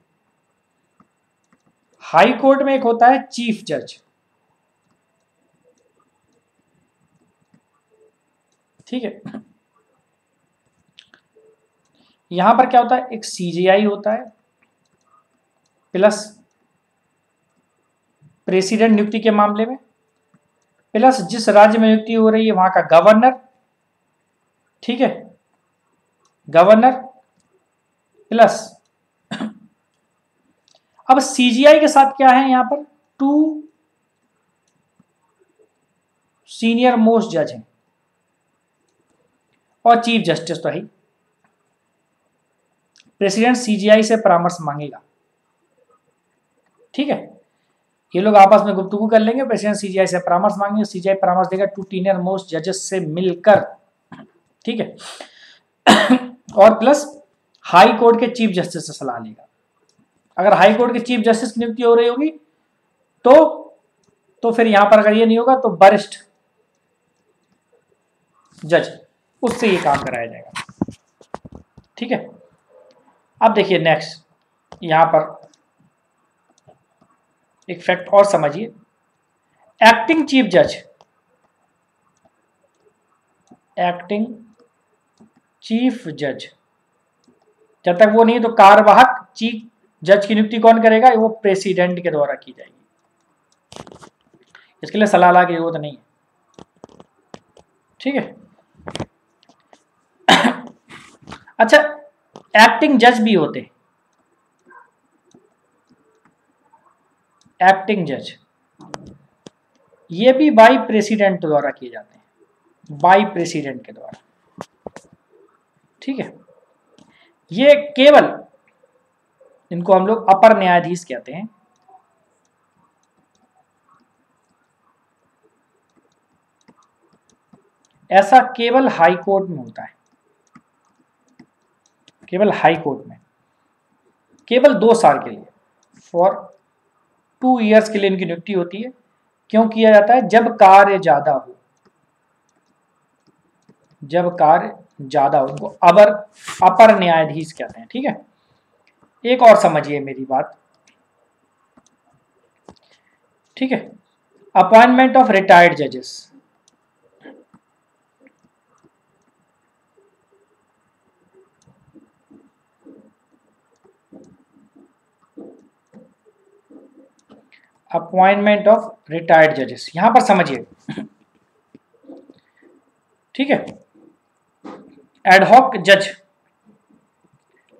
हाई कोर्ट में एक होता है चीफ जज, ठीक है, यहां पर क्या होता है, एक सीजेआई होता है प्लस प्रेसिडेंट नियुक्ति के मामले में, प्लस जिस राज्य में नियुक्ति हो रही है वहां का गवर्नर, ठीक है, गवर्नर प्लस अब सीजीआई के साथ क्या है, यहां पर 2 सीनियर मोस्ट जज हैं और चीफ जस्टिस तो है। प्रेसिडेंट सीजीआई से परामर्श मांगेगा, ठीक है, ये लोग आपस में गुफ्तगू कर लेंगे, प्रेसिडेंट सीजीआई से परामर्श मांगेंगे, सीजीआई परामर्श देगा 2 सीनियर मोस्ट जजेस से मिलकर, ठीक है, और प्लस हाई कोर्ट के चीफ जस्टिस से सलाह लेगा। अगर हाई कोर्ट के चीफ जस्टिस की नियुक्ति हो रही होगी तो फिर यहां पर अगर ये नहीं होगा तो वरिष्ठ जज, उससे ये काम कराया जाएगा, ठीक है। अब देखिए नेक्स्ट, यहां पर एक फैक्ट और समझिए, एक्टिंग चीफ जज, एक्टिंग चीफ जज जब तक वो नहीं तो कार्यवाहक चीफ जज की नियुक्ति कौन करेगा, वो प्रेसिडेंट के द्वारा की जाएगी, इसके लिए सलाह की जरूरत नहीं है, ठीक है। अच्छा, एक्टिंग जज भी होते हैं, एक्टिंग जज ये भी बाई प्रेसिडेंट द्वारा किए जाते हैं, बाई प्रेसिडेंट के द्वारा, ठीक है। ये केवल, इनको हम लोग अपर न्यायाधीश कहते हैं, ऐसा केवल हाई कोर्ट में होता है, केवल हाई कोर्ट में, केवल 2 साल के लिए, फॉर 2 ईयर्स के लिए इनकी नियुक्ति होती है। क्यों किया जाता है, जब कार्य ज्यादा हो, जब कार्य ज्यादा हो, उनको अपर न्यायाधीश कहते हैं, ठीक है। एक और समझिए मेरी बात, ठीक है, अपॉइंटमेंट ऑफ रिटायर्ड जजेस, अपॉइंटमेंट ऑफ रिटायर्ड जजेस, यहां पर समझिए, ठीक है। एडहॉक जज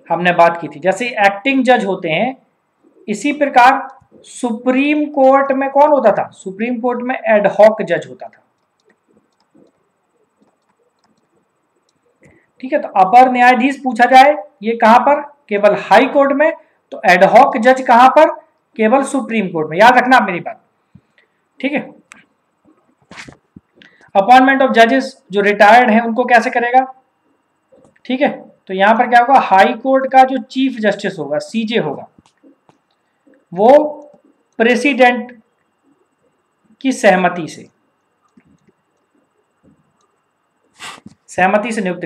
हमने बात की थी, जैसे एक्टिंग जज होते हैं, इसी प्रकार सुप्रीम कोर्ट में कौन होता था, सुप्रीम कोर्ट में एडहॉक जज होता था, ठीक है। तो अपर न्यायाधीश पूछा जाए ये कहां पर, केवल हाई कोर्ट में, तो एडहॉक जज कहां पर, केवल सुप्रीम कोर्ट में, याद रखना मेरी बात, ठीक है। अपॉइंटमेंट ऑफ जजेस जो रिटायर्ड हैं उनको कैसे करेगा, ठीक है। तो यहां पर क्या होगा, हाई कोर्ट का जो चीफ जस्टिस होगा, सीजे होगा, वो प्रेसिडेंट की सहमति से नियुक्त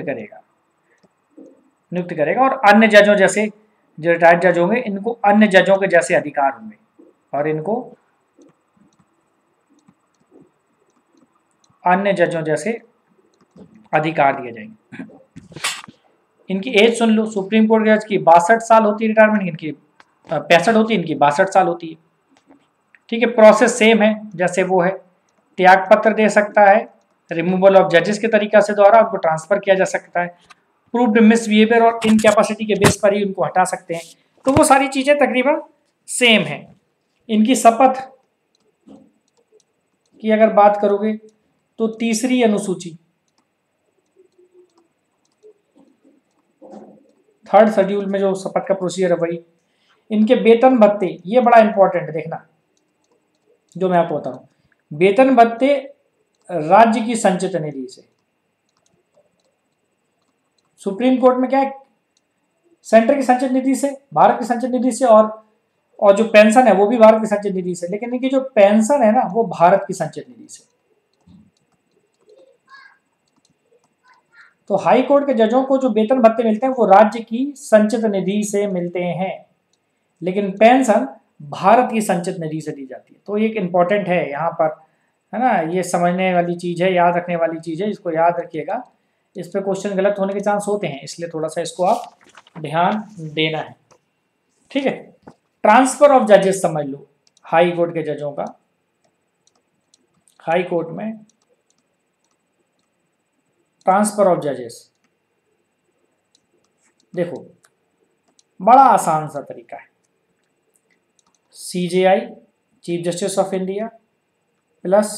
करेगा और अन्य जजों जैसे, जो रिटायर्ड जज होंगे इनको अन्य जजों के जैसे अधिकार होंगे और इनको अन्य जजों जैसे अधिकार दिए जाएंगे। इनकी एज सुन लो, सुप्रीम कोर्ट के जज की 62 साल होती है रिटायरमेंट, इनकी 65 होती है, इनकी 62 साल होती है, ठीक है। प्रोसेस सेम है जैसे वो है, त्याग पत्र दे सकता है, रिमूवल ऑफ जजेस के तरीका से द्वारा उनको ट्रांसफर किया जा सकता है, प्रूव्ड मिसबिहेवियर और इनकैपेसिटी के बेस पर ही उनको हटा सकते हैं। तो वो सारी चीजें तकरीबन सेम है। इनकी शपथ की अगर बात करोगे तो तीसरी अनुसूची, 3rd शेड्यूल में जो शपथ का प्रोसीजर है वही। इनके वेतन भत्ते, ये बड़ा इंपॉर्टेंट है देखना, जो मैं आपको बता रहा हूं, वेतन भत्ते राज्य की संचित निधि से, सुप्रीम कोर्ट में क्या है, सेंटर की संचित निधि से, भारत की संचित निधि से, और जो पेंशन है वो भी भारत की संचित निधि से, लेकिन इनकी जो पेंशन है ना वो भारत की संचित निधि से। तो हाई कोर्ट के जजों को जो वेतन भत्ते मिलते हैं वो राज्य की संचित निधि से मिलते हैं, लेकिन पेंशन भारत की संचित निधि से दी जाती है। तो एक इंपॉर्टेंट है यहाँ पर, है ना, ये समझने वाली चीज है, याद रखने वाली चीज है, इसको याद रखिएगा। इस पे क्वेश्चन गलत होने के चांस होते हैं, इसलिए थोड़ा सा इसको आप ध्यान देना है, ठीक है। ट्रांसफर ऑफ जजेस समझ लो, हाई कोर्ट के जजों का, हाई कोर्ट में ट्रांसफर ऑफ जजेस, देखो बड़ा आसान सा तरीका है। CJI chief justice of India plus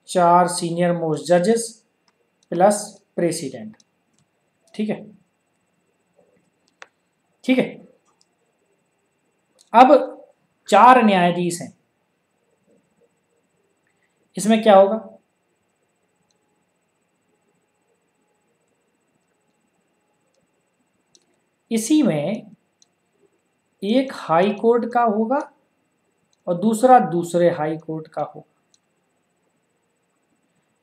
4 senior most जजेस प्लस प्रेसिडेंट। ठीक है, ठीक है। अब 4 न्यायाधीश हैं, इसमें क्या होगा? इसी में एक हाई कोर्ट का होगा और दूसरा दूसरे हाई कोर्ट का होगा।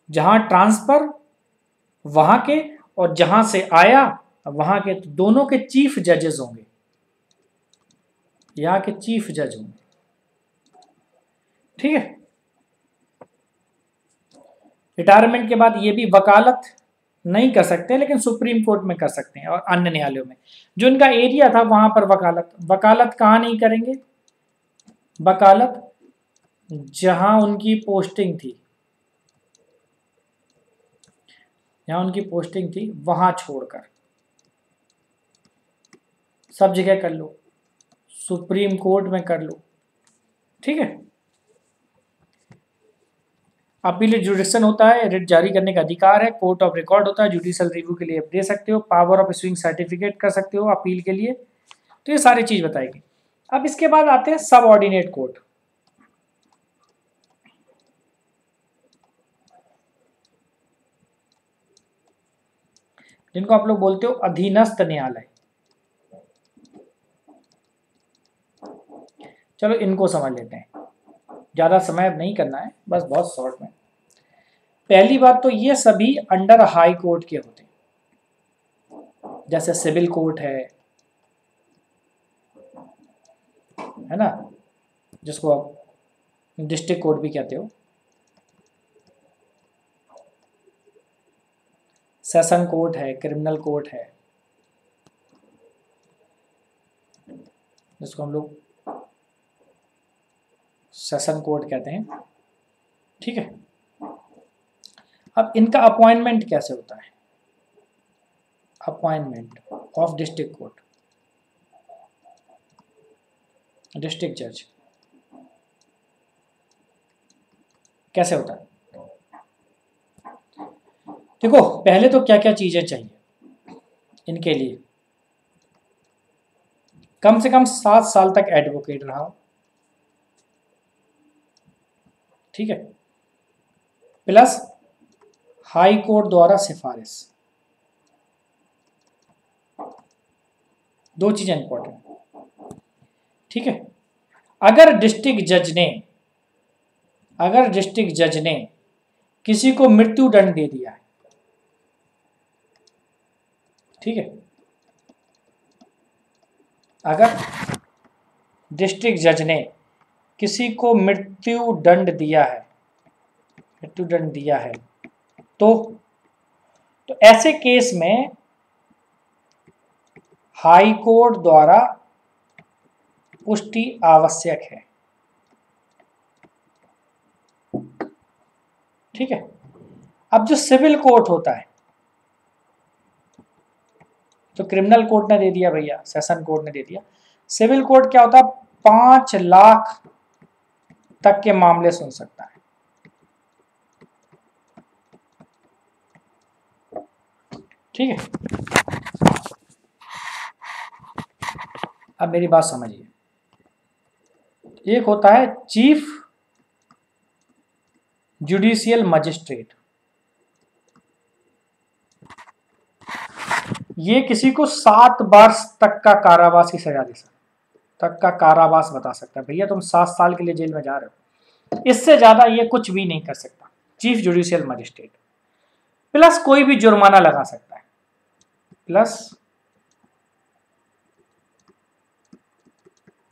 जहां ट्रांसफर वहां के और जहां से आया वहां के, तो दोनों के चीफ जजेस होंगे, यहां के चीफ जज होंगे। ठीक है। रिटायरमेंट के बाद ये भी वकालत नहीं कर सकते, लेकिन सुप्रीम कोर्ट में कर सकते हैं और अन्य न्यायालयों में। जो इनका एरिया था वहां पर वकालत कहां नहीं करेंगे? वकालत जहां उनकी पोस्टिंग थी, जहां उनकी पोस्टिंग थी वहां छोड़कर सब जगह कर लो, सुप्रीम कोर्ट में कर लो। ठीक है। अपील जुडिक्शन होता है, रिट जारी करने का अधिकार है। कोर्ट ऑफ रिकॉर्ड होता है, जुडिशियल रिव्यू के लिए दे सकते हो। पावर ऑफ इशूइंग सर्टिफिकेट कर सकते हो अपील के लिए। तो ये सारी चीज बताएगी। अब इसके बाद आते हैं सब ऑर्डिनेट कोर्ट। जिनको आप लोग बोलते हो अधीनस्थ न्यायालय। चलो इनको समझ लेते हैं, ज्यादा समय अब नहीं करना है, बस बहुत शॉर्ट में। पहली बात तो ये सभी अंडर हाई कोर्ट के होते हैं, जैसे सिविल कोर्ट है ना, जिसको आप डिस्ट्रिक्ट कोर्ट भी कहते हो। सेशन कोर्ट है, क्रिमिनल कोर्ट है, जिसको हम लोग सेशन कोर्ट कहते हैं। ठीक है। अब इनका अपॉइंटमेंट कैसे होता है? Appointment of district court, district जज कैसे होता है? देखो, पहले तो क्या क्या चीजें चाहिए इनके लिए? कम से कम 7 साल तक एडवोकेट रहा हो। ठीक है। प्लस हाई कोर्ट द्वारा सिफारिश। 2 चीजें इंपॉर्टेंट। ठीक है। अगर डिस्ट्रिक्ट जज ने किसी को मृत्यु दंड दे दिया है, ठीक है, अगर डिस्ट्रिक्ट जज ने किसी को मृत्यु दंड दिया है तो ऐसे केस में हाई कोर्ट द्वारा पुष्टि आवश्यक है। ठीक है। अब जो सिविल कोर्ट होता है, तो क्रिमिनल कोर्ट ने दे दिया भैया, सेशन कोर्ट ने दे दिया। सिविल कोर्ट क्या होता है? 5 लाख तक के मामले सुन सकता है। ठीक है। अब मेरी बात समझिए। एक होता है चीफ जुडिशियल मजिस्ट्रेट, ये किसी को 7 वर्ष तक का कारावास की सजा दे सकता, तक का कारावास बता सकता है, भैया तुम 7 साल के लिए जेल में जा रहे हो। इससे ज्यादा ये कुछ भी नहीं कर सकता चीफ जुडिशियल मजिस्ट्रेट। प्लस कोई भी जुर्माना लगा सकता है, प्लस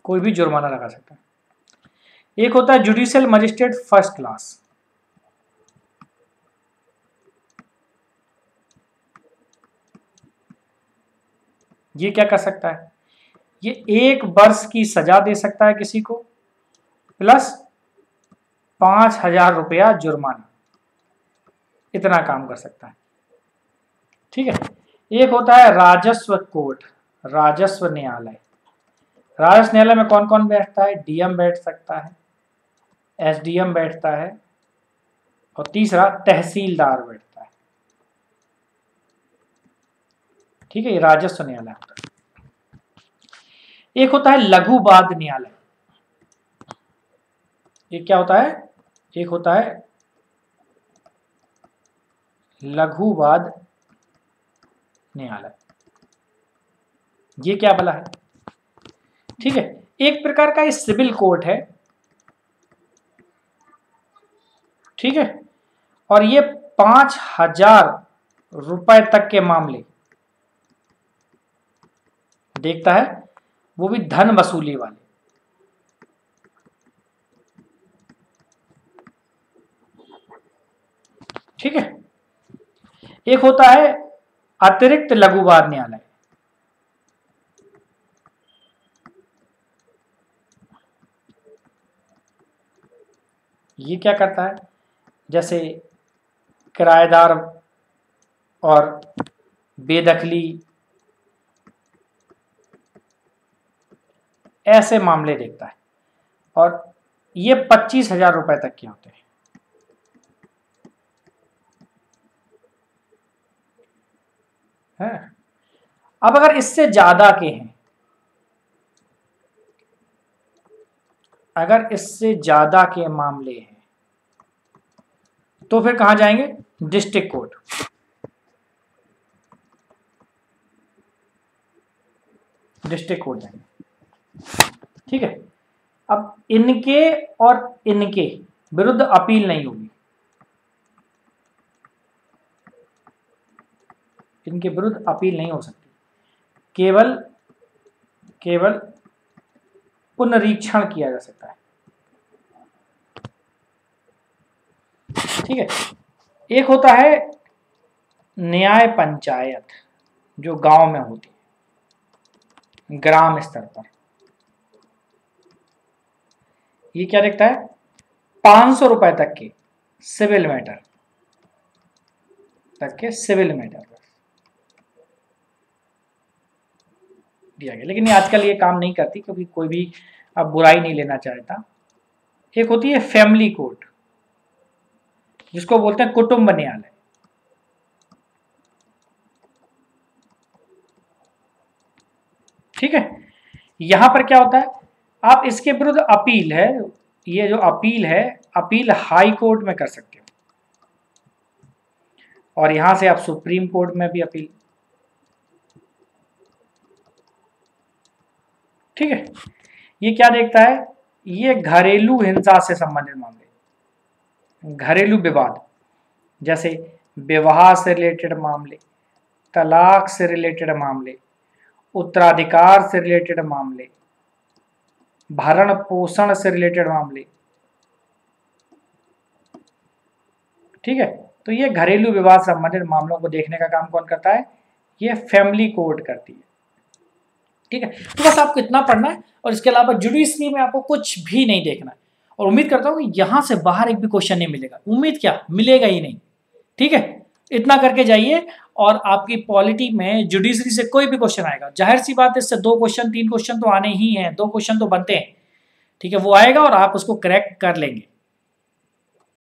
कोई भी जुर्माना लगा सकता है। एक होता है जुडिशियल मजिस्ट्रेट फर्स्ट क्लास, ये क्या कर सकता है? ये 1 वर्ष की सजा दे सकता है किसी को, प्लस 5,000 रुपया जुर्माना, इतना काम कर सकता है। ठीक है। एक होता है राजस्व कोर्ट, राजस्व न्यायालय, राजस्व न्यायालय में कौन कौन बैठता है? डीएम बैठ सकता है, एसडीएम बैठता है, और तीसरा तहसीलदार बैठता है। ठीक है, ये राजस्व न्यायालय होता है। एक होता है लघु वाद न्यायालय। ये क्या होता है? एक होता है लघु वाद न्यायालय। ये क्या भला है? ठीक है, एक प्रकार का ये सिविल कोर्ट है। ठीक है, और ये 5,000 रुपए तक के मामले देखता है, वो भी धन वसूली वाले। ठीक है, एक होता है अतिरिक्त लघु वाद न्यायालय। ये क्या करता है? जैसे किराएदार और बेदखली, ऐसे मामले देखता है, और ये 25,000 रुपए तक के होते हैं। है? अब अगर इससे ज्यादा के हैं, अगर इससे ज्यादा के मामले हैं, तो फिर कहां जाएंगे? District court. डिस्ट्रिक्ट कोर्ट जाएंगे। ठीक है, अब इनके और इनके विरुद्ध अपील नहीं होगी। इनके विरुद्ध अपील नहीं हो सकती, केवल पुनरीक्षण किया जा सकता है। ठीक है, एक होता है न्याय पंचायत, जो गांव में होती है, ग्राम स्तर पर। ये क्या देखता है? 500 रुपए तक के सिविल मैटर दिया गया। लेकिन ये आजकल ये काम नहीं करती, क्योंकि कोई भी अब बुराई नहीं लेना चाहता। एक होती है फैमिली कोर्ट, जिसको बोलते हैं कुटुंब न्यायालय। ठीक है, यहां पर क्या होता है? आप इसके विरुद्ध अपील है, ये जो अपील है, अपील हाई कोर्ट में कर सकते हो, और यहां से आप सुप्रीम कोर्ट में भी अपील। ठीक है, ये क्या देखता है? ये घरेलू हिंसा से संबंधित मामले, घरेलू विवाद, जैसे विवाह से रिलेटेड मामले, तलाक से रिलेटेड मामले, उत्तराधिकार से रिलेटेड मामले, भरण पोषण से रिलेटेड मामले। ठीक है, तो ये घरेलू विवाद संबंधित मामलों को देखने का काम कौन करता है? ये फैमिली कोर्ट करती है। ठीक है, तो बस आपको इतना पढ़ना है, और इसके अलावा जुडिशरी में आपको कुछ भी नहीं देखना है। और उम्मीद करता हूं कि यहां से बाहर एक भी क्वेश्चन नहीं मिलेगा। उम्मीद क्या, मिलेगा ही नहीं। ठीक है, इतना करके जाइए, और आपकी पॉलिटी में जुडिशरी से कोई भी क्वेश्चन आएगा, जाहिर सी बात है, इससे 2 क्वेश्चन 3 क्वेश्चन तो आने ही हैं, 2 क्वेश्चन तो बनते हैं। ठीक है, वो आएगा और आप उसको करेक्ट कर लेंगे।